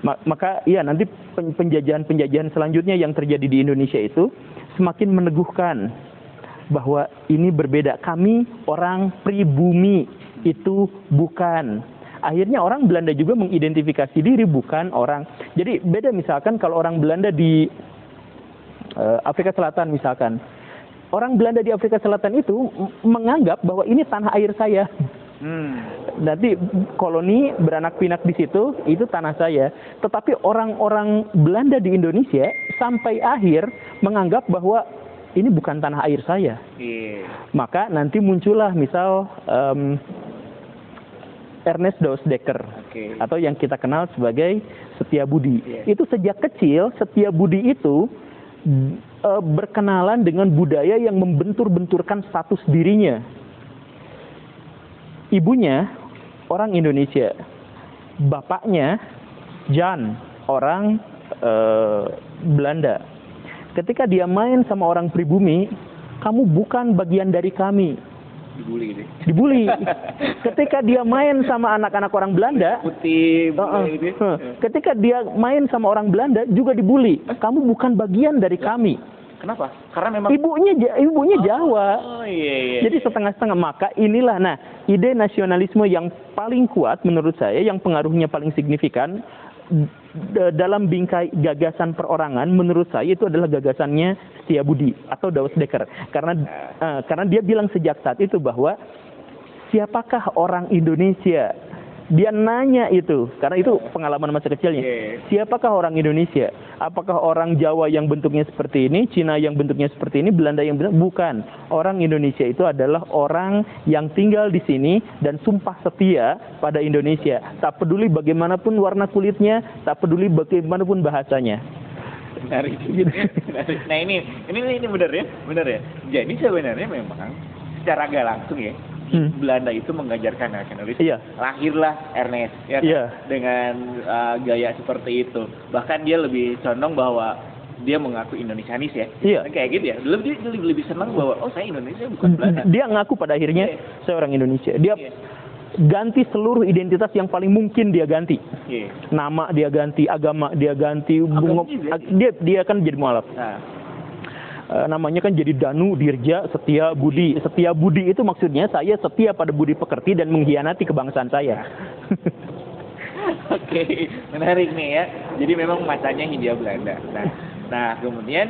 Maka ya nanti penjajahan selanjutnya yang terjadi di Indonesia itu semakin meneguhkan bahwa ini berbeda. Kami orang pribumi, itu bukan. Akhirnya orang Belanda juga mengidentifikasi diri bukan orang. Jadi beda misalkan kalau orang Belanda di Afrika Selatan misalkan. Orang Belanda di Afrika Selatan itu menganggap bahwa ini tanah air saya. Nanti koloni beranak pinak di situ, itu tanah saya. Tetapi orang-orang Belanda di Indonesia sampai akhir menganggap bahwa ini bukan tanah air saya. Maka nanti muncullah misal Ernest Doesdecker atau yang kita kenal sebagai Setiabudi. Itu sejak kecil Setiabudi itu berkenalan dengan budaya yang membentur-benturkan status dirinya. Ibunya orang Indonesia, bapaknya Jan orang Belanda. Ketika dia main sama orang pribumi, kamu bukan bagian dari kami. Dibully. Ketika dia main sama anak-anak orang Belanda, ketika dia main sama orang Belanda juga dibully. Kamu bukan bagian dari kami. Kenapa? Karena memang ibunya Jawa. Jadi setengah-setengah. Maka inilah ide nasionalisme yang paling kuat menurut saya, yang pengaruhnya paling signifikan dalam bingkai gagasan perorangan, menurut saya itu adalah gagasannya Setiabudi atau Doesdecker. Karena dia bilang sejak saat itu bahwa siapakah orang Indonesia? Dia nanya itu, karena itu pengalaman masa kecilnya. Siapakah orang Indonesia? Apakah orang Jawa yang bentuknya seperti ini, Cina yang bentuknya seperti ini, Belanda yang bentuknya? Bukan. Orang Indonesia itu adalah orang yang tinggal di sini dan sumpah setia pada Indonesia. Tak peduli bagaimanapun warna kulitnya, tak peduli bagaimanapun bahasanya. Menarik. Nah ini benar ya. Jadi sebenarnya memang secara gak langsung ya, Belanda itu mengajarkan nasionalisme. Lahirlah Ernest dengan gaya seperti itu. Bahkan dia lebih condong bahwa dia mengaku Indonesianis ya. Kayak gitu ya. Lebih senang bahwa saya Indonesia bukan Belanda. Dia ngaku pada akhirnya saya orang Indonesia. Dia ganti seluruh identitas yang paling mungkin dia ganti. Nama dia ganti, agama dia ganti, dia kan jadi mualaf. Namanya kan jadi Danu Dirja Setia Budi. Setia Budi itu maksudnya saya setia pada budi pekerti dan mengkhianati kebangsaan saya. Menarik nih ya. Jadi memang masanya Hindia Belanda. Nah kemudian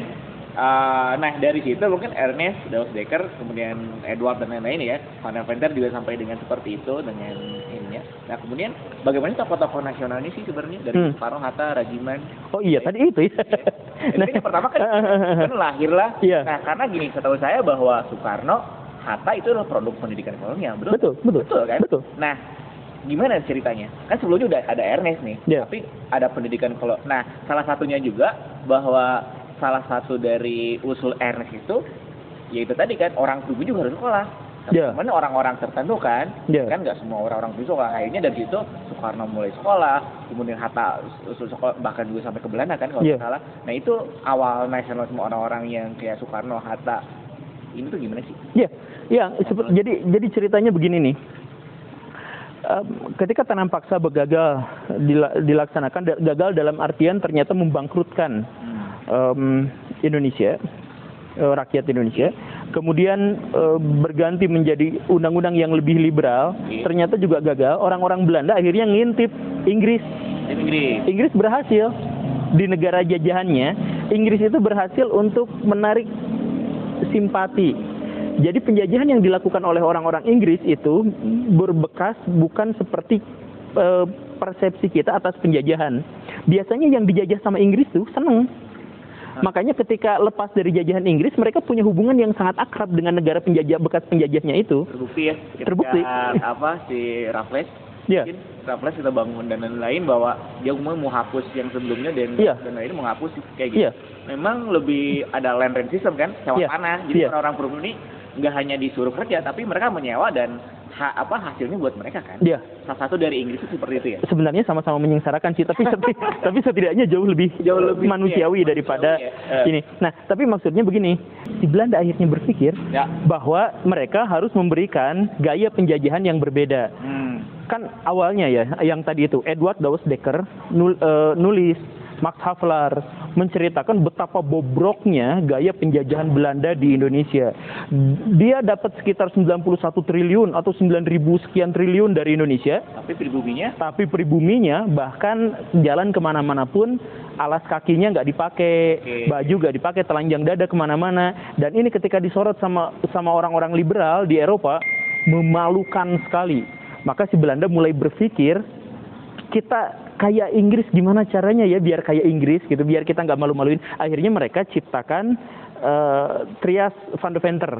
Nah dari situ mungkin Ernest, Daus Dekker, kemudian Edward dan lain-lain ya, Van der Venter juga sampai dengan seperti itu dengan ininya. Nah kemudian bagaimana tokoh-tokoh nasional ini sih sebenarnya dari Soekarno, Hatta, Rajiman? Oh iya tadi itu ya. Nah yang pertama kan lahirlah. Iya. Nah karena gini, setahu saya bahwa Soekarno, Hatta itu adalah produk pendidikan kolonial, Betul kan? Betul. Nah gimana ceritanya? Kan sebelumnya udah ada Ernest nih, tapi ada pendidikan Nah salah satunya juga bahwa salah satu dari usul Ernest itu, yaitu tadi kan orang pribumi juga harus sekolah. Mana orang-orang tertentu kan, kan nggak semua orang-orang bisa sekolah. Akhirnya dari situ Soekarno mulai sekolah, kemudian Hatta usul sekolah, bahkan juga sampai ke Belanda kan kalau nggak salah. Nah itu awal nasionalisme orang-orang yang kayak Soekarno, Hatta ini tuh gimana sih? Jadi ceritanya begini nih. Ketika tanam paksa gagal dilaksanakan, gagal dalam artian ternyata membangkrutkan Indonesia, rakyat Indonesia, kemudian berganti menjadi undang-undang yang lebih liberal, ternyata juga gagal. Orang-orang Belanda akhirnya ngintip Inggris. Inggris berhasil di negara jajahannya. Inggris itu berhasil untuk menarik simpati. Jadi penjajahan yang dilakukan oleh orang-orang Inggris itu berbekas bukan seperti persepsi kita atas penjajahan. Biasanya yang dijajah sama Inggris tuh seneng. Makanya ketika lepas dari jajahan Inggris, mereka punya hubungan yang sangat akrab dengan negara penjajah, bekas penjajahnya itu. Terbukti ya. Terbukti. Si Raffles. Yeah. Mungkin Raffles kita bangun dan lain-lain bahwa dia mau hapus yang sebelumnya dan lain mau hapus kayak gitu. Memang lebih ada land rent system kan, sewa tanah. Jadi orang-orang pribumi ini nggak hanya disuruh kerja, tapi mereka menyewa dan hasilnya buat mereka kan. Salah satu dari Inggris itu seperti itu ya. Sebenarnya sama-sama menyengsarakan sih, tapi setidaknya jauh lebih manusiawi daripada ini. Nah, tapi maksudnya begini, si Belanda akhirnya berpikir bahwa mereka harus memberikan gaya penjajahan yang berbeda. Kan awalnya ya, yang tadi itu Edward Daus Dekker nulis, Max Havelaar menceritakan betapa bobroknya gaya penjajahan Belanda di Indonesia. Dia dapat sekitar 91 triliun atau 9.000 sekian triliun dari Indonesia. Tapi pribuminya bahkan jalan kemana-mana pun alas kakinya nggak dipakai, baju nggak dipakai, telanjang dada kemana-mana. Dan ini ketika disorot sama orang-orang liberal di Eropa, memalukan sekali. Maka si Belanda mulai berpikir, kita kayak Inggris, gimana caranya ya biar kayak Inggris gitu, biar kita nggak malu-maluin. Akhirnya mereka ciptakan Trias Van der Venter.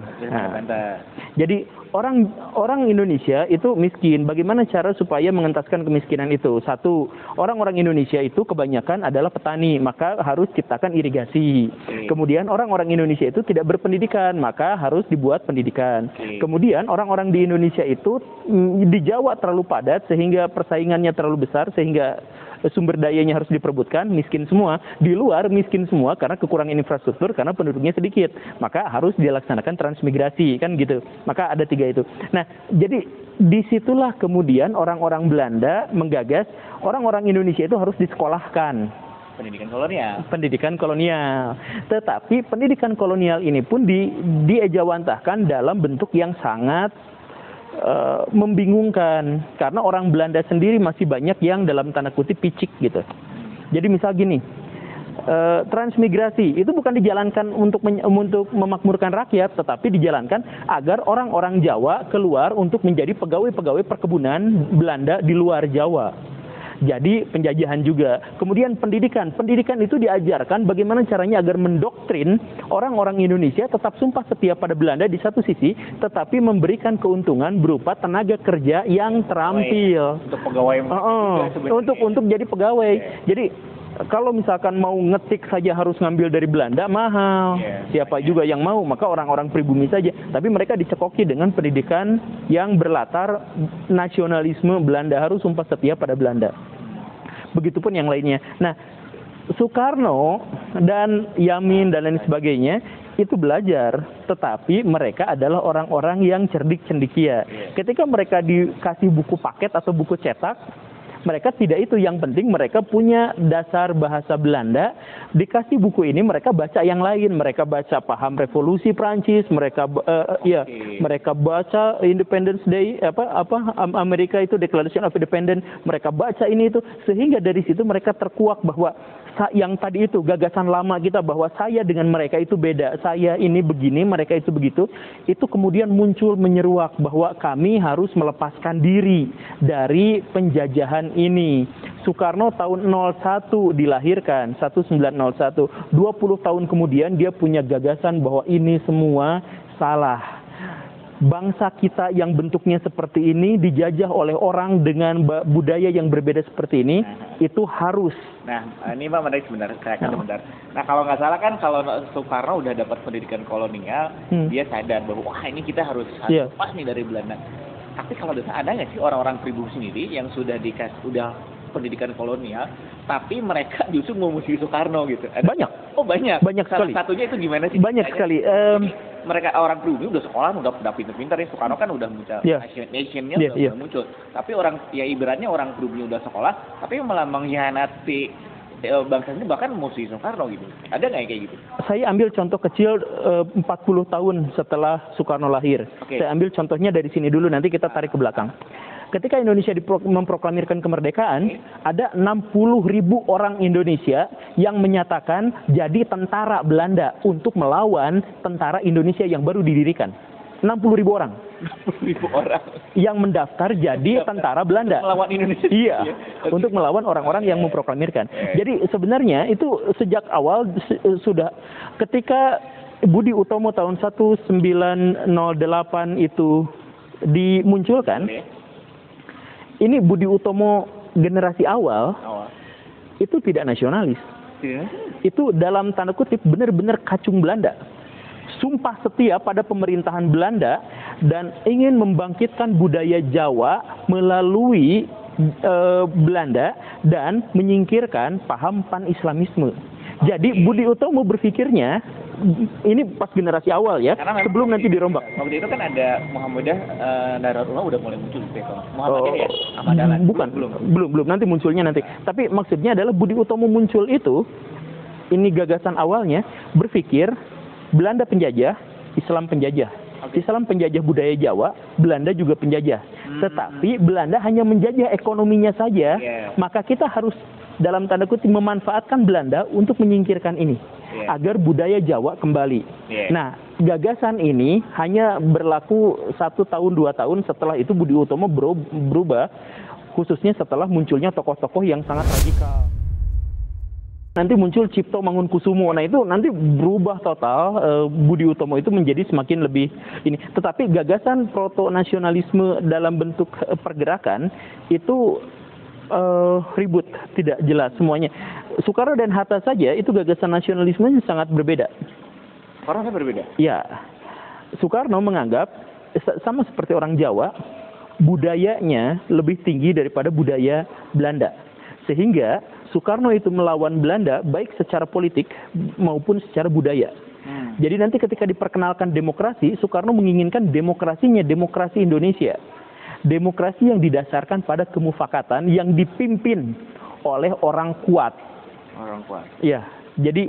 Jadi orang Indonesia itu miskin. Bagaimana cara supaya mengentaskan kemiskinan itu? Satu, orang-orang Indonesia itu kebanyakan adalah petani, maka harus ciptakan irigasi. Kemudian orang-orang Indonesia itu tidak berpendidikan, maka harus dibuat pendidikan. Kemudian orang-orang di Indonesia itu di Jawa terlalu padat sehingga persaingannya terlalu besar, sehingga sumber dayanya harus diperebutkan, miskin semua. Di luar miskin semua karena kekurangan infrastruktur, karena penduduknya sedikit. Maka harus dilaksanakan transmigrasi, kan gitu. Maka ada 3 itu. Nah, jadi disitulah kemudian orang-orang Belanda menggagas orang-orang Indonesia itu harus disekolahkan. Pendidikan kolonial. Tetapi pendidikan kolonial ini pun diejawantahkan dalam bentuk yang sangat membingungkan, karena orang Belanda sendiri masih banyak yang dalam tanda kutip picik gitu. Jadi misal gini, transmigrasi itu bukan dijalankan untuk memakmurkan rakyat, tetapi dijalankan agar orang-orang Jawa keluar untuk menjadi pegawai-pegawai perkebunan Belanda di luar Jawa. Jadi penjajahan juga. Kemudian pendidikan itu diajarkan bagaimana caranya agar mendoktrin orang-orang Indonesia tetap sumpah setia pada Belanda di satu sisi, tetapi memberikan keuntungan berupa tenaga kerja yang terampil. Untuk pegawai. Untuk jadi pegawai. Jadi kalau misalkan mau ngetik saja harus ngambil dari Belanda, mahal. Siapa juga yang mau? Maka orang-orang pribumi saja. Tapi mereka dicekoki dengan pendidikan yang berlatar nasionalisme Belanda, harus sumpah setia pada Belanda. Begitupun yang lainnya. Nah, Soekarno dan Yamin dan lain sebagainya itu belajar, tetapi mereka adalah orang-orang yang cerdik cendikia. Ketika mereka dikasih buku paket atau buku cetak, Mereka tidak itu, yang penting mereka punya dasar bahasa Belanda. Dikasih buku ini mereka baca yang lain, mereka baca paham revolusi Prancis, mereka mereka baca Independence Day, Amerika itu Declaration of Independence, mereka baca ini itu, sehingga dari situ mereka terkuak bahwa yang tadi itu gagasan lama kita bahwa saya dengan mereka itu beda, saya ini begini, mereka itu begitu, itu kemudian muncul menyeruak bahwa kami harus melepaskan diri dari penjajahan ini. Soekarno tahun 01 dilahirkan, 1901. 20 tahun kemudian dia punya gagasan bahwa ini semua salah. Bangsa kita yang bentuknya seperti ini dijajah oleh orang dengan budaya yang berbeda seperti ini, itu harus. Nah, ini Pak menarik sebentar, saya akan sebentar. Nah, kalau nggak salah kan kalau Soekarno udah dapat pendidikan kolonial, dia sadar bahwa wah ini kita harus lepas nih dari Belanda. Tapi kalau ada nggak sih orang-orang pribumi sendiri yang sudah pendidikan kolonial, tapi mereka justru memusuhi Soekarno gitu? Banyak. Oh banyak. Banyak sekali. Salah satunya itu gimana sih? Banyak sekali. Mereka orang pribumi udah sekolah, udah pintar-pintar ya. Soekarno kan udah muncul, nationnya udah muncul. Tapi ibaratnya orang pribumi udah sekolah, tapi malah mengkhianati bangsa ini, bahkan musuh Soekarno gitu. Ada nggak kayak gitu? Saya ambil contoh kecil 40 tahun setelah Soekarno lahir. Saya ambil contohnya dari sini dulu, nanti kita tarik ke belakang. Ketika Indonesia memproklamirkan kemerdekaan, ada 60.000 orang Indonesia yang menyatakan jadi tentara Belanda untuk melawan tentara Indonesia yang baru didirikan. 60.000 orang. 60.000 orang yang mendaftar jadi tentara Belanda. Melawan Indonesia. Iya, untuk melawan orang-orang yang memproklamirkan. Jadi sebenarnya itu sejak awal sudah, ketika Budi Utomo tahun 1908 itu dimunculkan, ini Budi Utomo generasi awal itu tidak nasionalis. Itu dalam tanda kutip benar-benar kacung Belanda. Sumpah setia pada pemerintahan Belanda dan ingin membangkitkan budaya Jawa melalui Belanda dan menyingkirkan paham pan-Islamisme. Jadi Budi Utomo berpikirnya ini pas generasi awal ya, sebelum nanti dirombak. Waktu itu kan ada Muhammadiyah, Nahdlatul udah mulai muncul gitu. Muhammadiyah ya? Ahmad Dahlan. Bukan, belum nanti munculnya nanti. Tapi maksudnya adalah Budi Utomo muncul itu, ini gagasan awalnya, berpikir Belanda penjajah, Islam penjajah. Islam penjajah budaya Jawa, Belanda juga penjajah. Tetapi Belanda hanya menjajah ekonominya saja, maka kita harus dalam tanda kutip memanfaatkan Belanda untuk menyingkirkan ini, agar budaya Jawa kembali. Nah, gagasan ini hanya berlaku 1 tahun 2 tahun, setelah itu Budi Utomo berubah, khususnya setelah munculnya tokoh-tokoh yang sangat radikal. Nanti muncul Cipto Mangunkusumo, nah itu nanti berubah total, Budi Utomo itu menjadi semakin lebih ini. Tetapi gagasan proto-nasionalisme dalam bentuk pergerakan itu ribut, tidak jelas semuanya. Soekarno dan Hatta saja itu gagasan nasionalismenya sangat berbeda. Orangnya berbeda? Ya, Soekarno menganggap sama seperti orang Jawa, budayanya lebih tinggi daripada budaya Belanda. Sehingga Soekarno itu melawan Belanda baik secara politik maupun secara budaya. Jadi nanti ketika diperkenalkan demokrasi, Soekarno menginginkan demokrasinya demokrasi Indonesia. Demokrasi yang didasarkan pada kemufakatan yang dipimpin oleh orang kuat. Orang kuat. Ya, jadi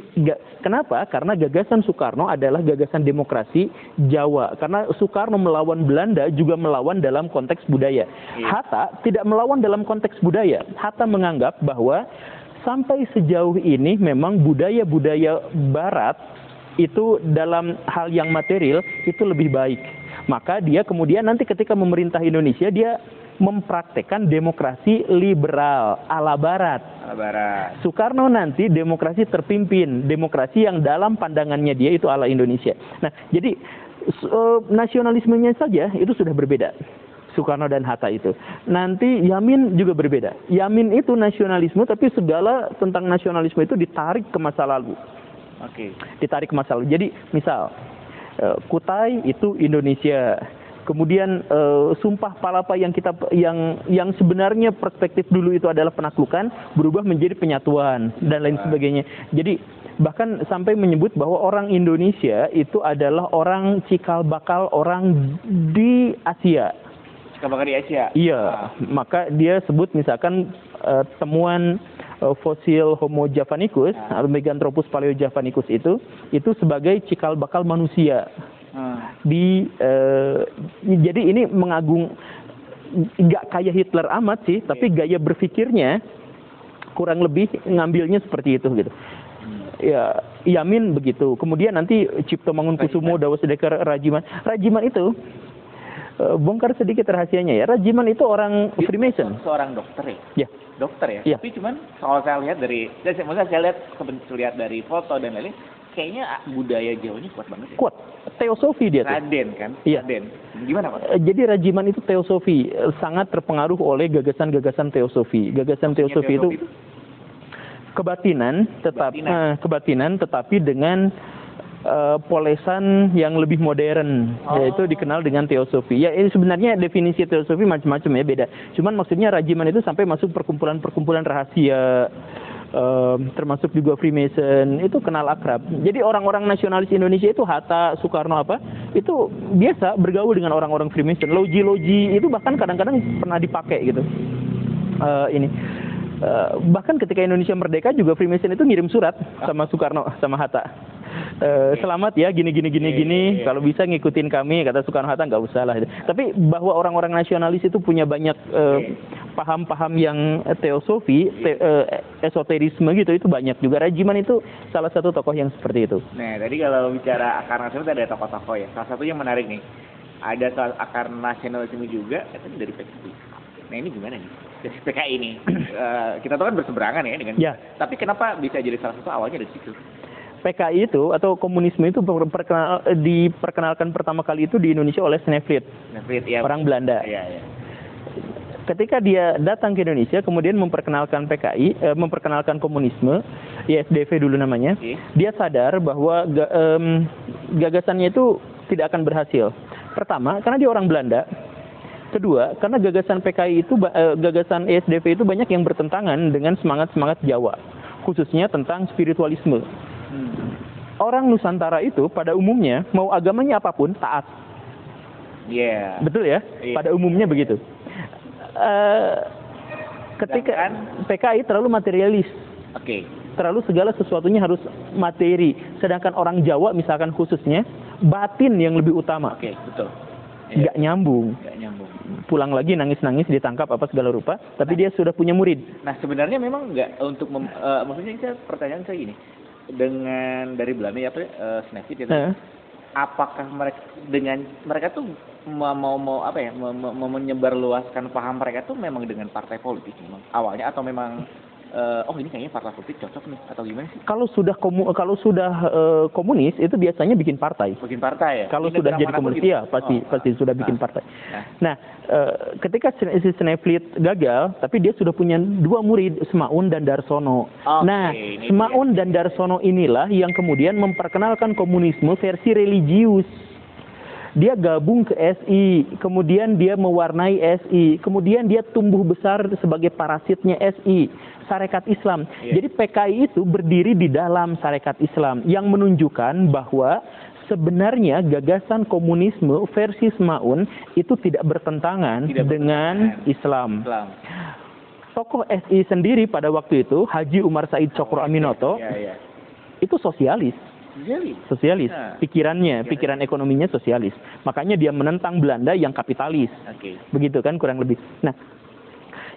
kenapa? Karena gagasan Soekarno adalah gagasan demokrasi Jawa. Karena Soekarno melawan Belanda juga melawan dalam konteks budaya. Hatta tidak melawan dalam konteks budaya. Hatta menganggap bahwa sampai sejauh ini memang budaya-budaya Barat itu dalam hal yang material itu lebih baik. Maka dia kemudian nanti ketika memerintah Indonesia, dia mempraktekkan demokrasi liberal ala Barat. Soekarno nanti demokrasi terpimpin, demokrasi yang dalam pandangannya dia itu ala Indonesia. Nah, jadi nasionalismenya saja itu sudah berbeda. Soekarno dan Hatta itu. Nanti Yamin juga berbeda. Yamin itu nasionalisme, tapi segala tentang nasionalisme itu ditarik ke masa lalu. Ditarik ke masa lalu. Jadi misal Kutai itu Indonesia. Kemudian Sumpah Palapa yang sebenarnya perspektif dulu itu adalah penaklukan berubah menjadi penyatuan dan lain sebagainya. Jadi bahkan sampai menyebut bahwa orang Indonesia itu adalah orang cikal bakal orang di Asia. Kebakaran di Asia. Iya, maka dia sebut misalkan temuan fosil Homo javanicus atau Meganthropus paleojavanicus itu sebagai cikal bakal manusia. Jadi ini nggak kayak Hitler amat sih, tapi gaya berpikirnya kurang lebih ngambilnya seperti itu gitu. Ya, Yamin begitu. Kemudian nanti Cipto Mangunkusumo, Dawasedekar, Rajiman itu bongkar sedikit rahasianya ya. Rajiman itu orang Freemason. Seorang dokter ya? Ya. Dokter ya? Ya. Tapi cuman kalau saya lihat lihat dari foto dan lain-lain, kayaknya budaya Jawanya kuat banget ya? Kuat. Teosofi dia tuh. Raden kan? Iya. Raden. Gimana Pak? Jadi Rajiman itu teosofi, sangat terpengaruh oleh gagasan-gagasan teosofi. Gagasan teosofi itu kebatinan tetapi dengan polesan yang lebih modern, yaitu dikenal dengan teosofi. Ya, ini sebenarnya definisi teosofi macam-macam ya, beda. Cuman maksudnya Rajiman itu sampai masuk perkumpulan-perkumpulan rahasia, termasuk juga Freemason, itu kenal akrab. Jadi orang-orang nasionalis Indonesia itu Hatta, Soekarno itu biasa bergaul dengan orang-orang Freemason. Loji-loji itu bahkan kadang-kadang pernah dipakai gitu. Bahkan ketika Indonesia merdeka juga Freemason itu ngirim surat sama Soekarno sama Hatta. Selamat ya gini. Kalau bisa ngikutin kami, kata Soekarno-Hatta, nggak usah lah. Tapi bahwa orang-orang nasionalis itu punya banyak paham-paham yang teosofi, esoterisme gitu, itu banyak juga. Rajiman itu salah satu tokoh yang seperti itu. Nah, tadi kalau bicara akar nasionalisme ada tokoh-tokoh ya. Salah satu yang menarik nih, ada soal akar nasionalisme juga, itu dari PKI. Nah, ini gimana nih? Dari PKI ini, kita tahu kan berseberangan ya dengan. Ya. Tapi kenapa bisa jadi salah satu awalnya dari situ? PKI itu atau komunisme itu diperkenalkan pertama kali itu di Indonesia oleh Snevrid, ya. Orang Belanda. Ya. Ketika dia datang ke Indonesia, kemudian memperkenalkan PKI, memperkenalkan komunisme, ISDV dulu namanya, dia sadar bahwa gagasannya itu tidak akan berhasil. Pertama, karena dia orang Belanda. Kedua, karena gagasan PKI itu, gagasan ISDV itu banyak yang bertentangan dengan semangat-semangat Jawa, khususnya tentang spiritualisme. Orang Nusantara itu pada umumnya mau agamanya apapun taat. Iya. Betul ya? Pada umumnya begitu. Ketika PKI terlalu materialis. Terlalu segala sesuatunya harus materi. Sedangkan orang Jawa misalkan khususnya batin yang lebih utama. Betul. Nggak nyambung. Pulang lagi nangis-nangis ditangkap apa segala rupa, tapi dia sudah punya murid. Nah, sebenarnya memang nggak untuk maksudnya pertanyaan saya gini. Dengan dari Belanda ya Snevrid itu, apakah mereka tuh mau menyebarluaskan paham mereka tuh memang dengan partai politik memang awalnya, atau memang ini kayaknya partai politik cocok nih, atau gimana sih? Kalau sudah komunis itu biasanya bikin partai. Ya. Kalau sudah jadi komunis gitu? Ya pasti sudah bikin partai. Nah, ketika si Snevrid gagal, tapi dia sudah punya dua murid, Semaun dan Darsono. Nah, Semaun dan Darsono inilah yang kemudian memperkenalkan komunisme versi religius. Dia gabung ke SI, kemudian dia mewarnai SI, kemudian dia tumbuh besar sebagai parasitnya SI, Sarekat Islam. Jadi PKI itu berdiri di dalam Sarekat Islam yang menunjukkan bahwa sebenarnya gagasan komunisme versi Semaun itu tidak bertentangan dengan Islam. Tokoh SI sendiri pada waktu itu, Haji Umar Said Cokro Aminoto, itu sosialis. Pikiran ekonominya sosialis. Makanya dia menentang Belanda yang kapitalis. Begitu kan kurang lebih. Nah,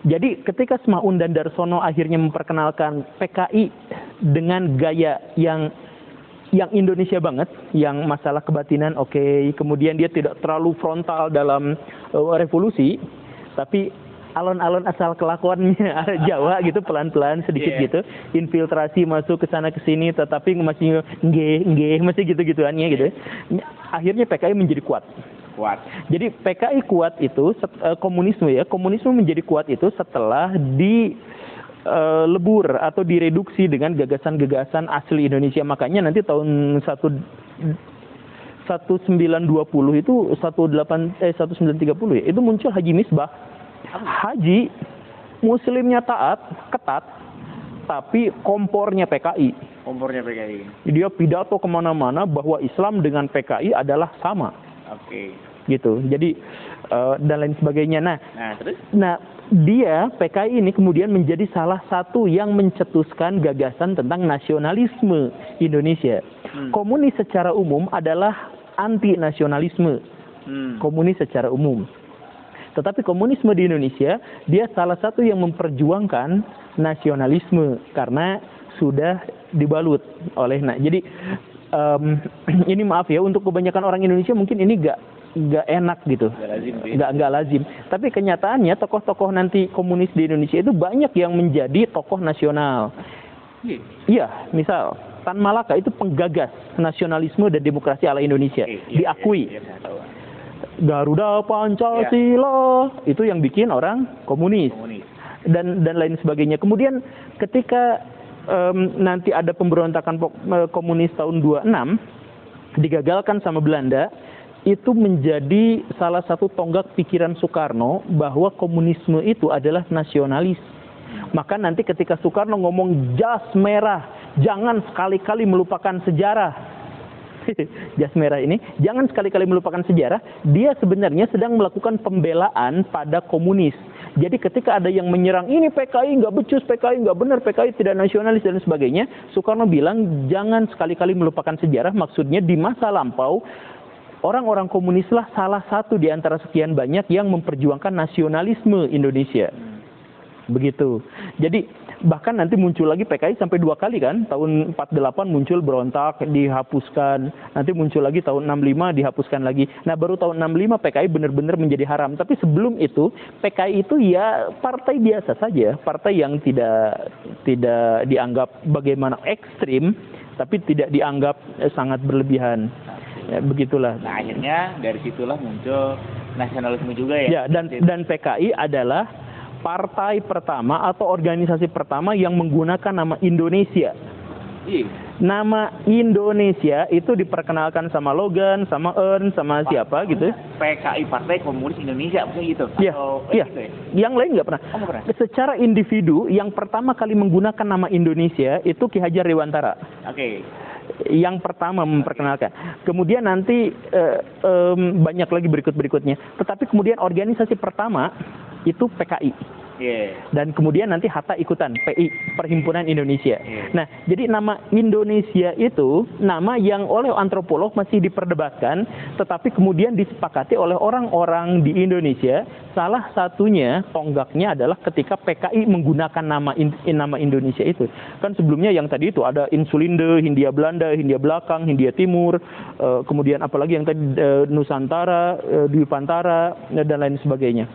jadi ketika Semaun dan Darsono akhirnya memperkenalkan PKI dengan gaya yang Indonesia banget, yang masalah kebatinan kemudian dia tidak terlalu frontal dalam revolusi, tapi alon-alon asal kelakuannya Jawa gitu, pelan-pelan sedikit gitu, infiltrasi masuk ke sana ke sini, tetapi masih masih gitu-gituannya gitu. Akhirnya PKI menjadi kuat. Jadi PKI kuat itu komunisme menjadi kuat itu setelah dilebur atau direduksi dengan gagasan-gagasan asli Indonesia. Makanya nanti tahun 1920 itu 1930 ya, itu muncul Haji Misbah. Haji muslimnya ketat, tapi kompornya PKI. Dia pidato kemana-mana bahwa Islam dengan PKI adalah sama. Gitu. Jadi dan lain sebagainya. Terus? Nah, dia PKI ini kemudian menjadi salah satu yang mencetuskan gagasan tentang nasionalisme Indonesia. Komunis secara umum adalah anti nasionalisme. Komunis secara umum. Tetapi komunisme di Indonesia, dia salah satu yang memperjuangkan nasionalisme karena sudah dibalut oleh. Jadi ini maaf ya, untuk kebanyakan orang Indonesia mungkin ini nggak enak gitu, nggak lazim. Tapi kenyataannya tokoh-tokoh nanti komunis di Indonesia itu banyak yang menjadi tokoh nasional. Iya, misal Tan Malaka itu penggagas nasionalisme dan demokrasi ala Indonesia, diakui. Garuda Pancasila itu yang bikin orang komunis. Dan lain sebagainya. Kemudian ketika nanti ada pemberontakan komunis tahun 26 digagalkan sama Belanda, itu menjadi salah satu tonggak pikiran Soekarno bahwa komunisme itu adalah nasionalis. Maka nanti ketika Soekarno ngomong jas merah, jangan sekali-kali melupakan sejarah. Jas merah ini, jangan sekali-kali melupakan sejarah. Dia sebenarnya sedang melakukan pembelaan pada komunis. Jadi ketika ada yang menyerang, ini PKI nggak becus, PKI nggak benar, PKI tidak nasionalis dan sebagainya, Soekarno bilang jangan sekali-kali melupakan sejarah. Maksudnya di masa lampau, orang-orang komunislah salah satu di antara sekian banyak yang memperjuangkan nasionalisme Indonesia. Begitu. Jadi bahkan nanti muncul lagi PKI sampai 2 kali kan. Tahun 48 muncul berontak, dihapuskan. Nanti muncul lagi tahun 65, dihapuskan lagi. Nah baru tahun 65 PKI benar-benar menjadi haram. Tapi sebelum itu PKI itu ya partai biasa saja. Partai yang tidak dianggap bagaimana ekstrim, tapi tidak dianggap sangat berlebihan. Ya, begitulah. Nah akhirnya dari situlah muncul nasionalisme juga ya. Ya, dan PKI adalah partai pertama atau organisasi pertama yang menggunakan nama Indonesia. Nama Indonesia itu diperkenalkan sama Logan, sama Ern, sama siapa gitu. PKI Partai Komunis Indonesia, maksudnya gitu? Iya, iya. Gitu ya? Yang lain nggak pernah. Nggak pernah. Secara individu, yang pertama kali menggunakan nama Indonesia itu Ki Hajar Dewantara. Yang pertama memperkenalkan. Kemudian nanti banyak lagi berikutnya. Tetapi kemudian organisasi pertama itu PKI. Dan kemudian nanti Hatta ikutan, PI, Perhimpunan Indonesia. Nah, jadi nama Indonesia itu nama yang oleh antropolog masih diperdebatkan, tetapi kemudian disepakati oleh orang-orang di Indonesia. Salah satunya tonggaknya adalah ketika PKI menggunakan nama Indonesia itu. Kan sebelumnya yang tadi itu ada Insulinde, Hindia Belanda, Hindia Belakang, Hindia Timur, kemudian apalagi yang tadi Nusantara, Dwipantara, dan lain sebagainya.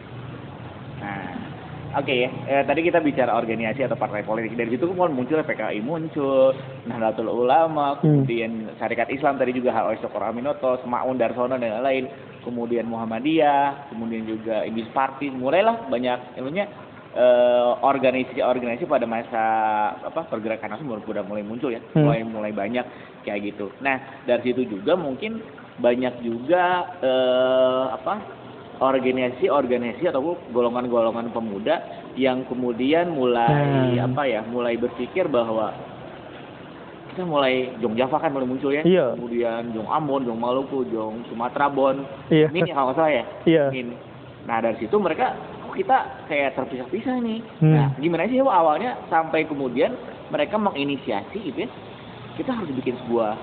Tadi kita bicara organisasi atau partai politik. Dari situ kemudian muncul PKI, muncul Nahdlatul Ulama, kemudian Syarikat Islam, tadi juga HOS Cokro Aminoto, Semaun Darsono dan lain-lain. Kemudian Muhammadiyah, kemudian juga Iblis Party. Mulailah banyak organisasi pada masa pergerakan nasional sudah mulai muncul ya, mulai banyak kayak gitu. Nah dari situ juga mungkin banyak juga organisasi atau golongan-golongan pemuda yang kemudian mulai mulai berpikir bahwa kita mulai Jong Java kan mulai muncul ya, kemudian Jong Ambon, Jong Maluku, Jong Sumatera, Bon, ini kalau nggak salah ya. Nah dari situ mereka kita kayak terpisah-pisah nih. Nah gimana sih awalnya sampai kemudian mereka menginisiasi gitu ya, kita harus bikin sebuah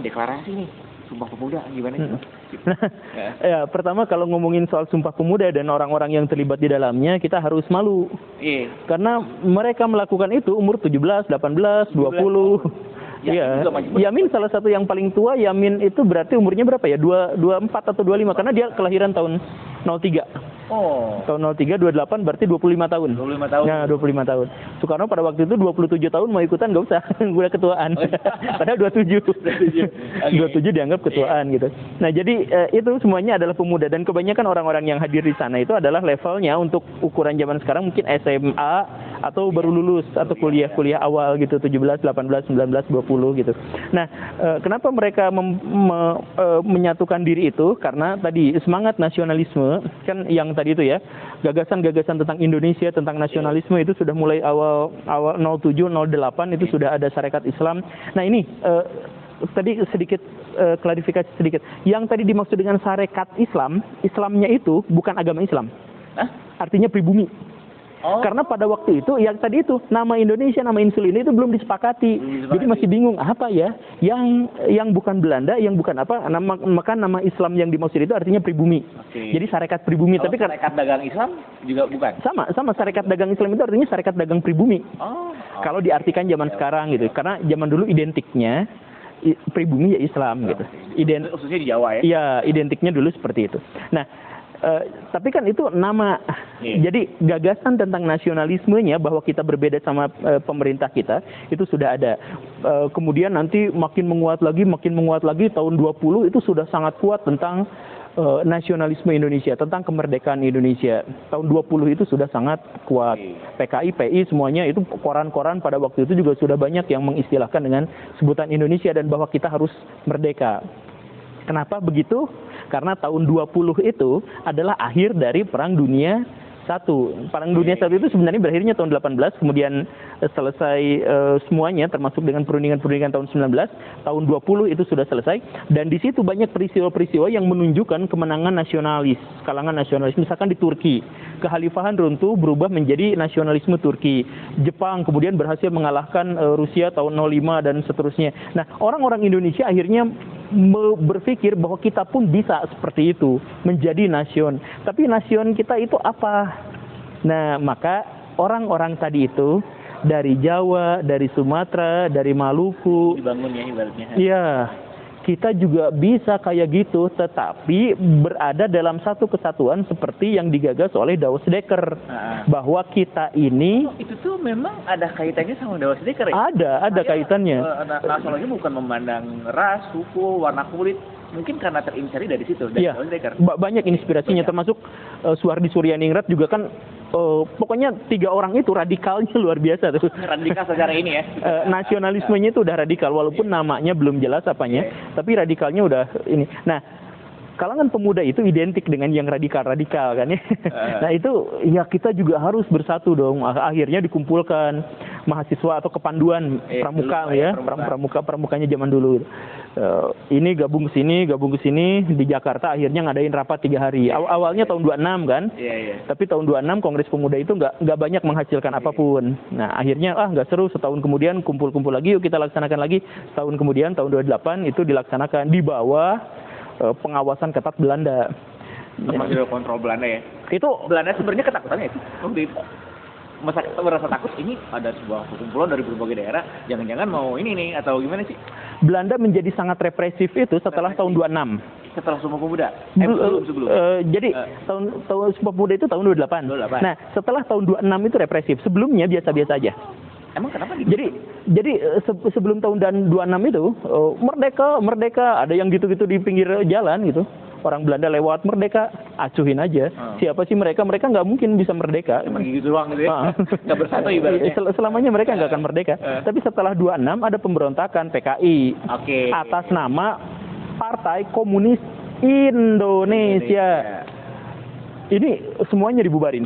deklarasi nih, Sumpah Pemuda, gimana sih? Ya, pertama kalau ngomongin soal Sumpah Pemuda dan orang-orang yang terlibat di dalamnya, kita harus malu. Karena mereka melakukan itu umur 17, 18, 20. Yamin salah satu yang paling tua. Yamin itu berarti umurnya berapa ya? 24 atau 25 karena dia kelahiran tahun 03. Tahun 03, 28 berarti 25 tahun. 25 tahun. Nah, 25 tahun. Soekarno pada waktu itu 27 tahun mau ikutan nggak usah, udah ketuaan. Padahal 27. 27 dianggap ketuaan gitu. Nah, jadi itu semuanya adalah pemuda dan kebanyakan orang-orang yang hadir di sana itu adalah levelnya untuk ukuran zaman sekarang mungkin SMA atau baru lulus atau kuliah awal gitu, 17, 18, 19, 20 gitu. Nah, kenapa mereka menyatukan diri itu? Karena tadi semangat nasionalisme kan yang tadi itu ya, gagasan-gagasan tentang Indonesia, tentang nasionalisme itu sudah mulai awal 07, 08 itu sudah ada Syarikat Islam. Nah ini tadi sedikit klarifikasi sedikit. Yang tadi dimaksud dengan sarekat Islam, Islamnya itu bukan agama Islam. Hah? Artinya pribumi. Oh. Karena pada waktu itu, yang tadi itu nama Indonesia, nama insul ini itu belum disepakati. Jadi masih bingung apa ya? Yang bukan Belanda, yang bukan apa? Maka nama Islam yang dimaksud itu artinya pribumi. Oke. Jadi sarekat pribumi. Kalau Tapi kan sarekat dagang Islam juga bukan. sama sarekat dagang Islam itu artinya sarekat dagang pribumi. Oh. Kalau diartikan zaman sekarang gitu. Karena zaman dulu identiknya pribumi ya Islam gitu. Khususnya di Jawa ya. Iya, identiknya dulu seperti itu. Nah, tapi kan itu nama. Jadi gagasan tentang nasionalismenya bahwa kita berbeda sama pemerintah kita itu sudah ada. Kemudian nanti makin menguat lagi tahun 20 itu sudah sangat kuat tentang nasionalisme Indonesia, tentang kemerdekaan Indonesia. Tahun 20 itu sudah sangat kuat. PKI, PI semuanya itu koran-koran pada waktu itu juga sudah banyak yang mengistilahkan dengan sebutan Indonesia dan bahwa kita harus merdeka. Kenapa begitu? Karena tahun 20 itu adalah akhir dari Perang Dunia I. Perang Dunia I itu sebenarnya berakhirnya tahun 18, kemudian selesai semuanya termasuk dengan perundingan-perundingan tahun 19, tahun 20 itu sudah selesai, dan di situ banyak peristiwa-peristiwa yang menunjukkan kemenangan nasionalis, kalangan nasionalis. Misalkan di Turki, kekhalifahan runtuh berubah menjadi nasionalisme Turki. Jepang kemudian berhasil mengalahkan Rusia tahun 05 dan seterusnya. Nah, orang-orang Indonesia akhirnya berpikir bahwa kita pun bisa seperti itu, menjadi nasion. Tapi nasion kita itu apa? Nah, maka orang-orang tadi itu dari Jawa, dari Sumatera, dari Maluku, dibangun ya ibaratnya. Iya, kita juga bisa kayak gitu, tetapi berada dalam satu kesatuan seperti yang digagas oleh Douwe Dekker. Bahwa kita ini itu tuh memang ada kaitannya sama Douwe Dekker ya? Ada kaitannya. Nasionalisme bukan memandang ras, suku, warna kulit, mungkin karena terinspirasi dari situ, dari Douwe Dekker. Banyak inspirasinya, termasuk Suhardi Suryaningrat juga kan. Pokoknya 3 orang itu radikalnya luar biasa tuh. Radikal secara ini ya. Nasionalismenya itu udah radikal, walaupun namanya belum jelas apanya, tapi radikalnya udah ini. Nah, kalangan pemuda itu identik dengan yang radikal-radikal kan ya. Nah itu ya kita juga harus bersatu dong. Akhirnya dikumpulkan mahasiswa atau kepanduan pramuka ya, pramukanya zaman dulu. Ini gabung ke sini di Jakarta, akhirnya ngadain rapat 3 hari. Awalnya tahun 26 kan. Tapi tahun 26 Kongres Pemuda itu nggak banyak menghasilkan apapun. Nah akhirnya nggak seru, setahun kemudian kumpul-kumpul lagi, yuk kita laksanakan lagi. Setahun kemudian tahun 28 itu dilaksanakan di bawah pengawasan ketat Belanda. Masih kontrol Belanda ya. Itu Belanda sebenarnya ketakutannya itu waktu itu. Merasa takut ini ada sebuah perkumpulan dari berbagai daerah, jangan-jangan mau ini nih atau gimana sih? Belanda menjadi sangat represif itu setelah tahun 26. Setelah Sumpah Pemuda? Sebelum. Jadi tahun Sumpah Pemuda itu tahun 28. Nah, setelah tahun 26 itu represif. Sebelumnya biasa-biasa aja. Emang kenapa gitu? Jadi sebelum tahun 26 itu merdeka, ada yang gitu-gitu di pinggir jalan gitu. Orang Belanda lewat, merdeka, acuhin aja. Siapa sih mereka? Mereka nggak mungkin bisa merdeka. Emang gitu doang gitu ya? Nggak bersatu ibaratnya? Selamanya mereka nggak akan merdeka. Tapi setelah 26 ada pemberontakan PKI. Atas nama Partai Komunis Indonesia. Ini semuanya dibubarin.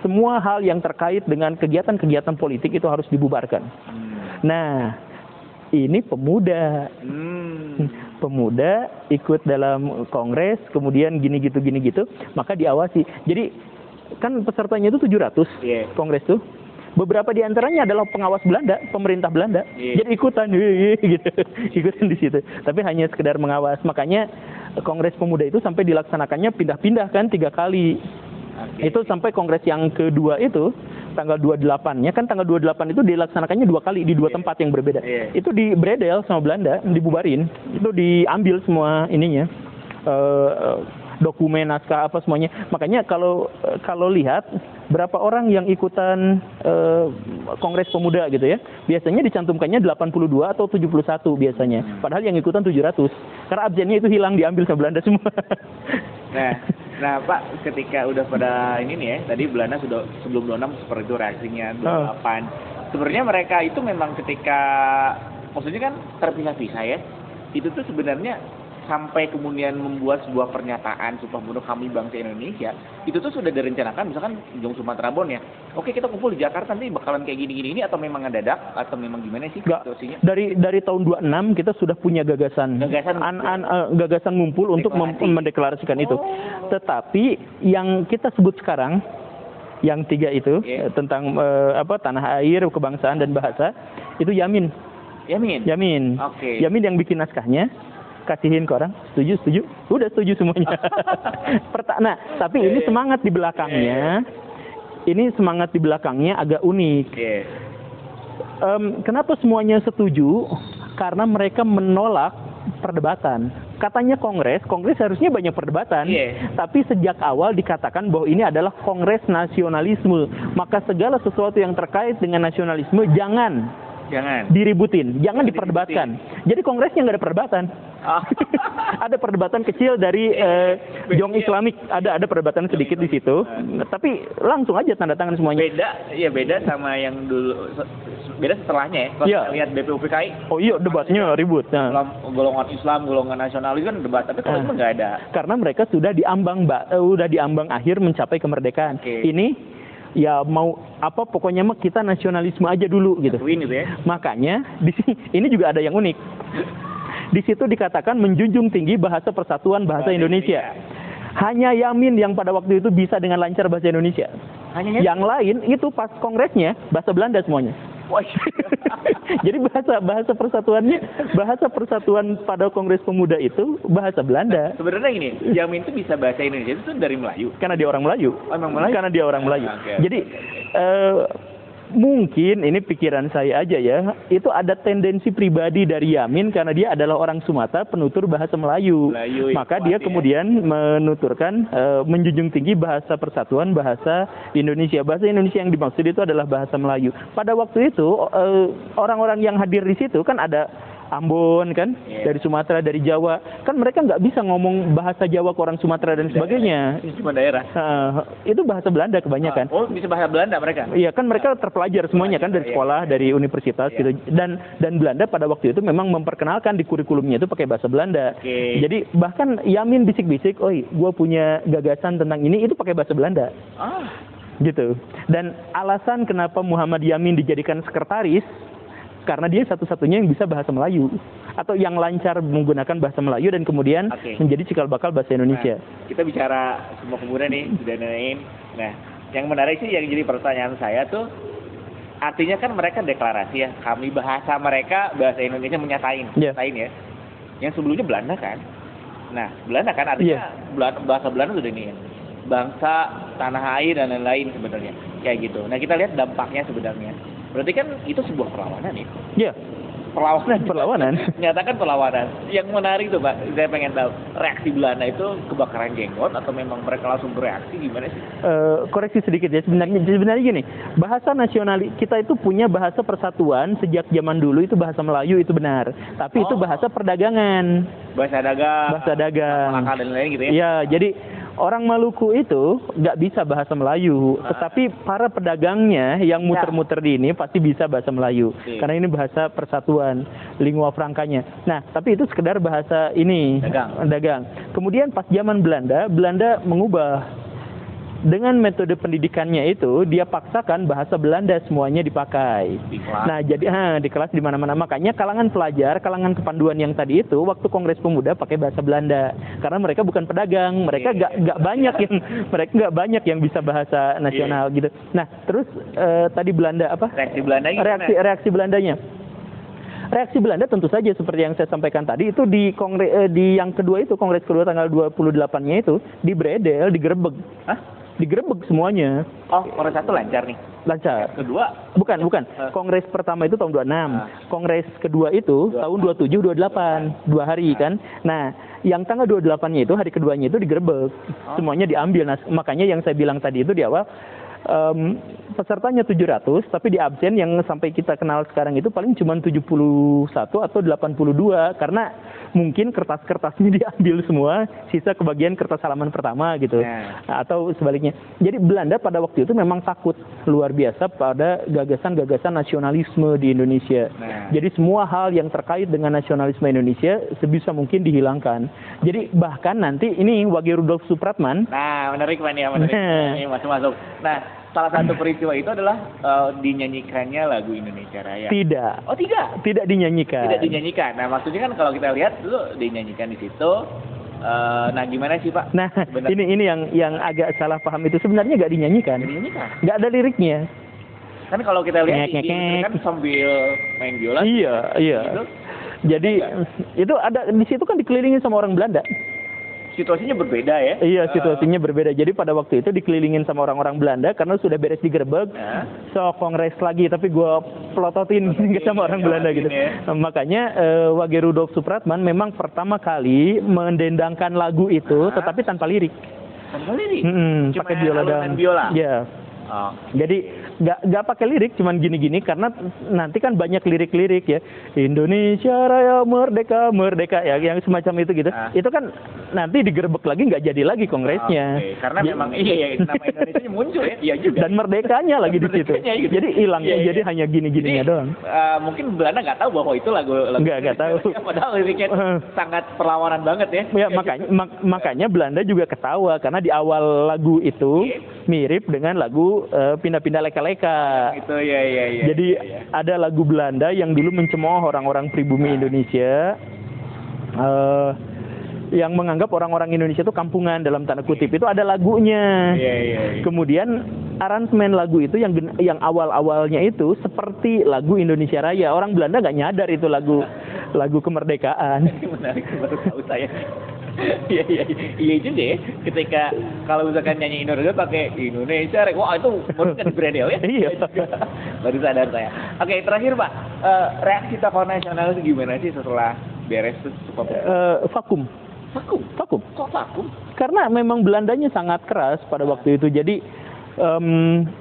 Semua hal yang terkait dengan kegiatan-kegiatan politik itu harus dibubarkan. Nah, ini pemuda. Pemuda ikut dalam kongres, kemudian gini gitu, maka diawasi. Jadi kan pesertanya itu 700 kongres tuh. Beberapa di antaranya adalah pengawas Belanda, pemerintah Belanda. Jadi ikutan gitu. Ikutan di situ. Tapi hanya sekedar mengawas. Makanya Kongres Pemuda itu sampai dilaksanakannya pindah-pindah kan 3 kali. Itu sampai kongres yang kedua itu tanggal 28-nya kan tanggal 28 itu dilaksanakannya 2 kali di 2 tempat yang berbeda. Itu di Bredel sama Belanda, dibubarin. Itu diambil semua ininya. Dokumen, naskah apa semuanya. Makanya kalau lihat berapa orang yang ikutan Kongres Pemuda gitu ya, biasanya dicantumkannya 82 atau 71 biasanya. Padahal yang ikutan 700. Karena absennya itu hilang, diambil sama Belanda semua. Nah Pak, ketika udah pada ini nih ya, tadi Belanda sudah sebelum 26 seperti itu reaksinya, 28. Sebenarnya mereka itu memang ketika, maksudnya kan terpisah-pisah ya, itu tuh sebenarnya sampai kemudian membuat sebuah pernyataan Sumpah Pemuda Kami Bangsa Indonesia, itu tuh sudah direncanakan, misalkan Jong Sumatera Bon ya, oke kita kumpul di Jakarta nanti bakalan kayak gini-gini ini, atau memang ngedadak atau memang gimana sih situasinya? Dari tahun 26 kita sudah punya gagasan ngumpul untuk mendeklarasikan itu. Tetapi yang kita sebut sekarang yang 3 itu tentang tanah air, kebangsaan dan bahasa itu Yamin. Oke. Yamin yang bikin naskahnya, kasihin ke orang, setuju, udah setuju semuanya. Nah, tapi ini semangat di belakangnya, agak unik. Kenapa semuanya setuju? Karena mereka menolak perdebatan. Katanya kongres harusnya banyak perdebatan. Tapi sejak awal dikatakan bahwa ini adalah kongres nasionalisme. Maka segala sesuatu yang terkait dengan nasionalisme jangan diributin, jangan diperdebatkan. Jadi kongresnya nggak ada perdebatan. Ada perdebatan kecil dari Jong Islamik, ada perdebatan sedikit di situ, tapi langsung aja tanda tangan semuanya. Beda sama yang dulu, beda setelahnya ya. Kalau kita lihat BPUPKI. Oh iya, debatnya ribut. Golongan Islam, golongan nasionalis kan debat, tapi kalau itu nggak ada. Karena mereka sudah diambang akhir mencapai kemerdekaan. Ini ya mau apa pokoknya mah kita nasionalisme aja dulu gitu. Makanya di sini ini juga ada yang unik. Di situ dikatakan menjunjung tinggi bahasa persatuan bahasa Indonesia. Hanya Yamin yang pada waktu itu bisa dengan lancar bahasa Indonesia. Yang lain itu pas kongresnya bahasa Belanda semuanya. Jadi bahasa persatuan pada Kongres Pemuda itu bahasa Belanda. Sebenarnya gini, Yamin itu bisa bahasa Indonesia itu dari Melayu. Karena dia orang Melayu. Emang Melayu? Karena dia orang Melayu. Jadi mungkin ini pikiran saya aja ya, itu ada tendensi pribadi dari Yamin karena dia adalah orang Sumatera penutur bahasa Melayu maka dia kemudian menuturkan menjunjung tinggi bahasa persatuan bahasa Indonesia. Bahasa Indonesia yang dimaksud itu adalah bahasa Melayu. Pada waktu itu orang-orang yang hadir di situ kan ada Ambon kan, dari Sumatera, dari Jawa, kan mereka nggak bisa ngomong bahasa Jawa ke orang Sumatera dan sebagainya. Itu cuma daerah. Itu bahasa Belanda kebanyakan. Oh, bisa bahasa Belanda mereka? Iya kan mereka terpelajar semuanya kan dari sekolah, dari universitas gitu. Dan Belanda pada waktu itu memang memperkenalkan di kurikulumnya itu pakai bahasa Belanda. Jadi bahkan Yamin bisik-bisik, "Oi, gue punya gagasan tentang ini," itu pakai bahasa Belanda. Gitu. Dan alasan kenapa Muhammad Yamin dijadikan sekretaris karena dia satu-satunya yang bisa bahasa Melayu atau yang lancar menggunakan bahasa Melayu dan kemudian menjadi cikal bakal bahasa Indonesia. Kita bicara Sumpah Pemuda nih, sudah nanyain. Nah, yang menarik sih yang jadi pertanyaan saya tuh, artinya kan mereka deklarasi ya, kami bahasa mereka bahasa Indonesia menyatain ya. Yang sebelumnya Belanda kan. Nah, Belanda kan artinya bahasa Belanda sudah ini bangsa, tanah air dan lain-lain sebenarnya kayak gitu. Nah, kita lihat dampaknya sebenarnya. Berarti kan itu sebuah perlawanan ya? Iya. Perlawanan. Nyatakan perlawanan. Yang menarik tuh Pak, saya pengen tahu reaksi Belanda itu kebakaran jenggot atau memang mereka langsung bereaksi gimana sih? Koreksi sedikit ya, sebenarnya gini, bahasa nasional kita itu punya bahasa persatuan sejak zaman dulu itu bahasa Melayu itu benar, tapi itu bahasa perdagangan. Bahasa dagang. Malaka dan lain gitu ya? Iya, jadi orang Maluku itu nggak bisa bahasa Melayu, tetapi para pedagangnya yang muter-muter di ini pasti bisa bahasa Melayu, karena ini bahasa persatuan, lingua francanya. Nah, tapi itu sekedar bahasa ini, dagang. Kemudian pas zaman Belanda mengubah. Dengan metode pendidikannya itu, dia paksakan bahasa Belanda semuanya dipakai. Nah, jadi di kelas di mana-mana. Makanya kalangan pelajar, kalangan kepanduan yang tadi itu, waktu Kongres Pemuda pakai bahasa Belanda. Karena mereka bukan pedagang, mereka nggak banyak yang bisa bahasa nasional gitu. Nah, terus tadi Belanda apa? Reaksi Belandanya. Reaksi Belanda tentu saja seperti yang saya sampaikan tadi itu di yang kedua itu, Kongres kedua tanggal 28-nya itu di Bredel, digerebek. Digerebek semuanya. Oh, Kongres 1 lancar nih? Lancar. Kedua? Bukan. Kongres pertama itu tahun 26. Kongres kedua itu tahun 27, 28. 2 hari kan. Nah, yang tanggal 28-nya itu, hari keduanya itu digerebek. Semuanya diambil. Nah, makanya yang saya bilang tadi itu di awal, pesertanya 700, tapi di absen yang sampai kita kenal sekarang itu paling cuma 71 atau 82, karena mungkin kertas-kertasnya diambil semua, sisa kebagian kertas halaman pertama gitu. Atau sebaliknya. Jadi Belanda pada waktu itu memang takut luar biasa pada gagasan-gagasan nasionalisme di Indonesia. Jadi semua hal yang terkait dengan nasionalisme Indonesia sebisa mungkin dihilangkan. Jadi bahkan nanti ini Wage Rudolf Supratman. Nah, menarik Pak, ya, menarik. Ini masuk. Nah, salah satu peristiwa itu adalah dinyanyikannya lagu Indonesia Raya. Tidak. Oh, tidak. Tidak dinyanyikan. Tidak dinyanyikan. Nah, maksudnya kan kalau kita lihat dulu dinyanyikan di situ. Nah, gimana sih Pak? Nah, ini yang agak salah paham itu sebenarnya nggak dinyanyikan. Nggak ada liriknya. Kan kalau kita lihat kan sambil main biola. Iya. Gitu. Jadi itu ada di situ kan dikelilingi sama orang Belanda. Situasinya berbeda ya? Iya, situasinya berbeda. Jadi pada waktu itu dikelilingin sama orang-orang Belanda karena sudah beres digerebek. So, kongres lagi, tapi gue pelototin sama orang Belanda gitu. Makanya Wage Rudolf Supratman memang pertama kali mendendangkan lagu itu, tetapi tanpa lirik. Tanpa lirik? Cuma pakai biola dan biola? Iya. Jadi nggak pakai lirik, cuman gini-gini karena nanti kan banyak lirik-lirik ya, Indonesia Raya Merdeka Merdeka ya, yang semacam itu gitu. Itu kan nanti digerebek lagi nggak jadi lagi kongresnya. Karena memang nama Indonesia muncul ya, iya juga. Dan merdekanya lagi di situ. Gitu. Jadi hilang, jadi hanya gini-gininya doang. Mungkin Belanda nggak tahu bahwa itu lagu nggak tahu. Padahal liriknya sangat perlawanan banget ya. Ya makanya Belanda juga ketawa karena di awal lagu itu mirip dengan lagu pindah-pindah leka-leka. Itu ya. Jadi ada lagu Belanda yang dulu mencemooh orang-orang pribumi Indonesia, yang menganggap orang-orang Indonesia itu kampungan dalam tanda kutip. Itu ada lagunya. Kemudian aransemen lagu itu yang awal-awalnya itu seperti lagu Indonesia Raya. Orang Belanda nggak nyadar itu lagu kemerdekaan. Menarik, baru tahu saya. Iya juga ya. Ketika kalau misalkan nyanyi Indonesia pakai Indonesia, wah itu kan brandel ya. Iya. Baru sadar saya. Oke, terakhir Pak, reaksi tokoh nasional itu gimana sih setelah beres itu? Vakum. Kok vakum? Karena memang Belandanya sangat keras pada waktu itu. Jadi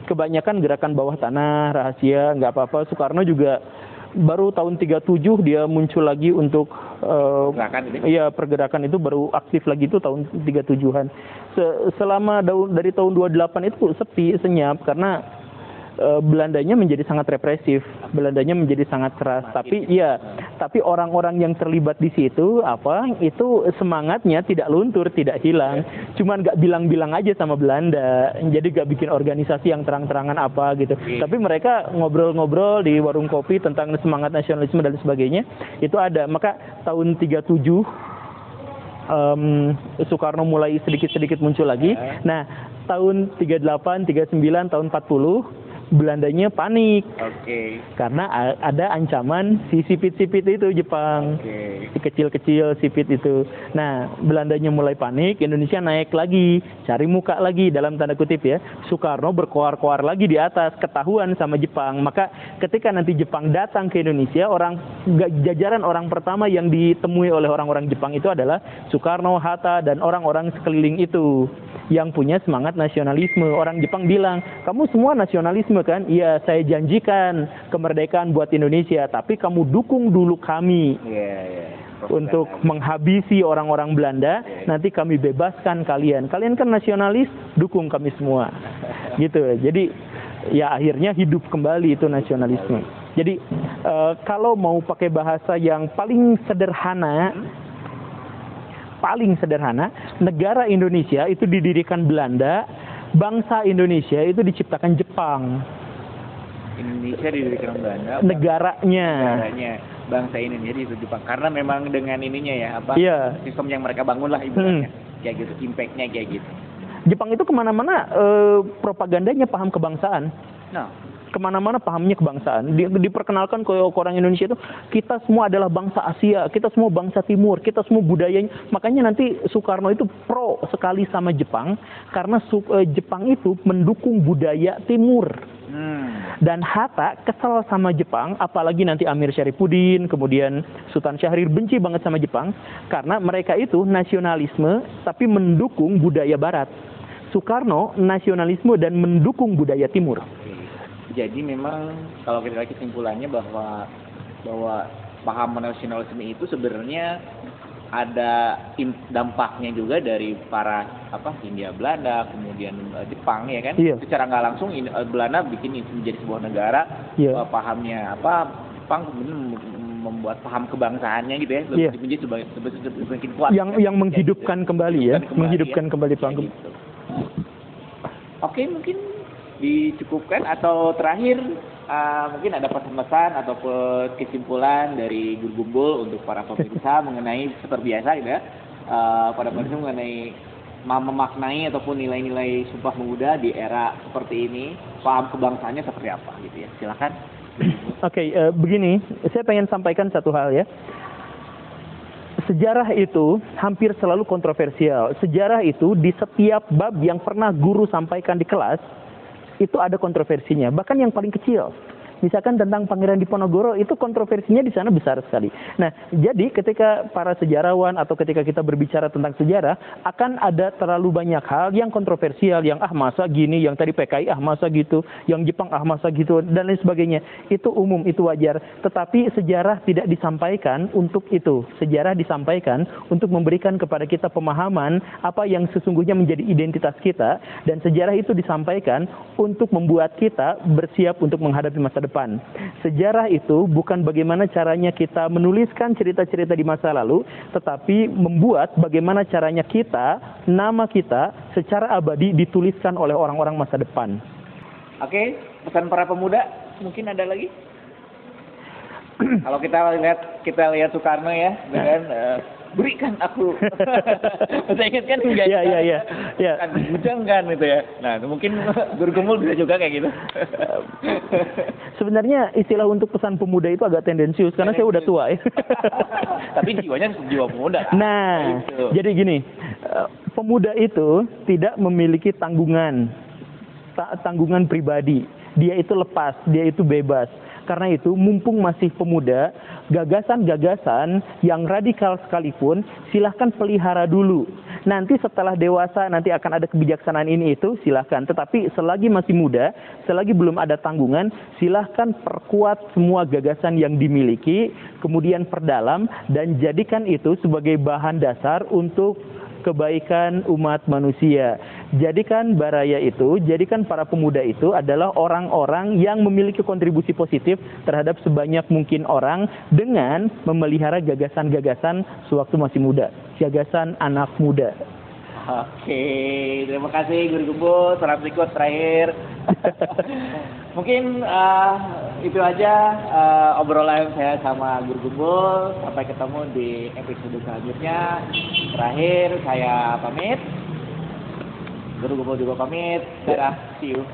kebanyakan gerakan bawah tanah, rahasia, nggak apa-apa. Soekarno juga baru tahun 37 dia muncul lagi untuk pergerakan itu baru aktif lagi itu tahun 37-an. Selama dari tahun 28 itu sepi, senyap karena Belandanya menjadi sangat represif, Belandanya menjadi sangat keras. Tapi orang-orang yang terlibat di situ itu semangatnya tidak luntur, tidak hilang. Cuman nggak bilang-bilang aja sama Belanda. Jadi nggak bikin organisasi yang terang-terangan apa gitu. Tapi mereka ngobrol-ngobrol di warung kopi tentang semangat nasionalisme dan sebagainya. Itu ada. Maka tahun 37 Soekarno mulai sedikit-sedikit muncul lagi. Nah, tahun 38, 39, tahun 40 Belandanya panik. Karena ada ancaman si sipit-sipit itu Jepang. Si kecil-kecil sipit itu. Nah, Belandanya mulai panik, Indonesia naik lagi, cari muka lagi dalam tanda kutip ya. Soekarno berkoar-koar lagi di atas, ketahuan sama Jepang. Maka ketika nanti Jepang datang ke Indonesia, jajaran orang pertama yang ditemui oleh orang-orang Jepang itu adalah Soekarno, Hatta, dan orang-orang sekeliling itu yang punya semangat nasionalisme. Orang Jepang bilang, kamu semua nasionalisme kan? Iya, saya janjikan kemerdekaan buat Indonesia, tapi kamu dukung dulu kami untuk menghabisi orang-orang Belanda. Nanti kami bebaskan kalian. Kalian kan nasionalis, dukung kami semua. Gitu. Jadi ya akhirnya hidup kembali itu nasionalisme. Jadi kalau mau pakai bahasa yang paling sederhana, negara Indonesia itu didirikan Belanda, bangsa Indonesia itu diciptakan Jepang. Indonesia didirikan Belanda. Negaranya bangsa Indonesia itu Jepang. Karena memang dengan ininya ya sistem yang mereka bangun lah ibaratnya. Kayak gitu, impact-nya kayak gitu. Jepang itu kemana-mana propagandanya paham kebangsaan. Kemana-mana pahamnya kebangsaan. Diperkenalkan ke orang Indonesia itu, kita semua adalah bangsa Asia, kita semua bangsa Timur, kita semua budayanya. Makanya nanti Soekarno itu pro sekali sama Jepang, karena Jepang itu mendukung budaya Timur. Dan Hatta kesel sama Jepang, apalagi nanti Amir Syarifuddin, kemudian Sultan Syahrir benci banget sama Jepang, karena mereka itu nasionalisme, tapi mendukung budaya Barat. Soekarno nasionalisme dan mendukung budaya Timur. Oke. Jadi memang kalau kita lihat kesimpulannya bahwa paham nasionalisme itu sebenarnya ada dampaknya juga dari para Hindia Belanda, kemudian Jepang ya kan. Iya. Secara nggak langsung Belanda bikin menjadi sebuah negara, Iya. pahamnya Jepang kemudian membuat paham kebangsaannya gitu ya, Iya. menjadi semakin kuat. Yang menghidupkan kembali ya, menghidupkan kembali ya, panggung. gitu. Oke, mungkin dicukupkan atau terakhir mungkin ada pesan-pesan ataupun kesimpulan dari Guru Gumbul untuk para pemirsa mengenai seperti biasa gitu ya, pada pemirsa mengenai memaknai ataupun nilai-nilai Sumpah Pemuda di era seperti ini, paham kebangsaannya seperti apa gitu ya. Silakan. Oke, begini, saya pengen sampaikan satu hal ya. Sejarah itu hampir selalu kontroversial. Sejarah itu di setiap bab yang pernah guru sampaikan di kelas, itu ada kontroversinya. Bahkan yang paling kecil. Misalkan tentang Pangeran Diponegoro, itu kontroversinya di sana besar sekali. Nah, jadi ketika para sejarawan atau ketika kita berbicara tentang sejarah, akan ada terlalu banyak hal yang kontroversial, yang masa gini, yang tadi PKI masa gitu, yang Jepang masa gitu, dan lain sebagainya. Itu umum, itu wajar. Tetapi sejarah tidak disampaikan untuk itu. Sejarah disampaikan untuk memberikan kepada kita pemahaman apa yang sesungguhnya menjadi identitas kita, dan sejarah itu disampaikan untuk membuat kita bersiap untuk menghadapi masa depan. Sejarah itu bukan bagaimana caranya kita menuliskan cerita-cerita di masa lalu, tetapi membuat bagaimana caranya kita, nama kita secara abadi dituliskan oleh orang-orang masa depan. Oke, pesan para pemuda mungkin ada lagi? Kalau kita lihat Soekarno ya, dengan berikan aku. Saya ingat kan enggak? Iya. Kan bujang kan itu ya. Nah, mungkin Guru Gumbul bisa juga kayak gitu. Sebenarnya istilah untuk pesan pemuda itu agak tendensius karena saya udah tua ya. Tapi jiwanya jiwa pemuda. Nah, gitu. jadi gini, pemuda itu tidak memiliki tanggungan pribadi. Dia itu lepas, dia itu bebas. Karena itu, mumpung masih pemuda, gagasan-gagasan yang radikal sekalipun, silahkan pelihara dulu. Nanti setelah dewasa, nanti akan ada kebijaksanaan ini itu, silahkan. Tetapi selagi masih muda, selagi belum ada tanggungan, silahkan perkuat semua gagasan yang dimiliki, kemudian perdalam, dan jadikan itu sebagai bahan dasar untuk kebaikan umat manusia. Jadikan baraya itu, jadikan para pemuda itu adalah orang-orang yang memiliki kontribusi positif terhadap sebanyak mungkin orang dengan memelihara gagasan-gagasan sewaktu masih muda. Gagasan anak muda. Oke, terima kasih Guru Gumbul. Salam berikut terakhir. Mungkin itu aja obrolan saya sama Guru Gumbul. Sampai ketemu di episode selanjutnya. Terakhir saya pamit. Guru Gumbul juga pamit. Dadah, see you.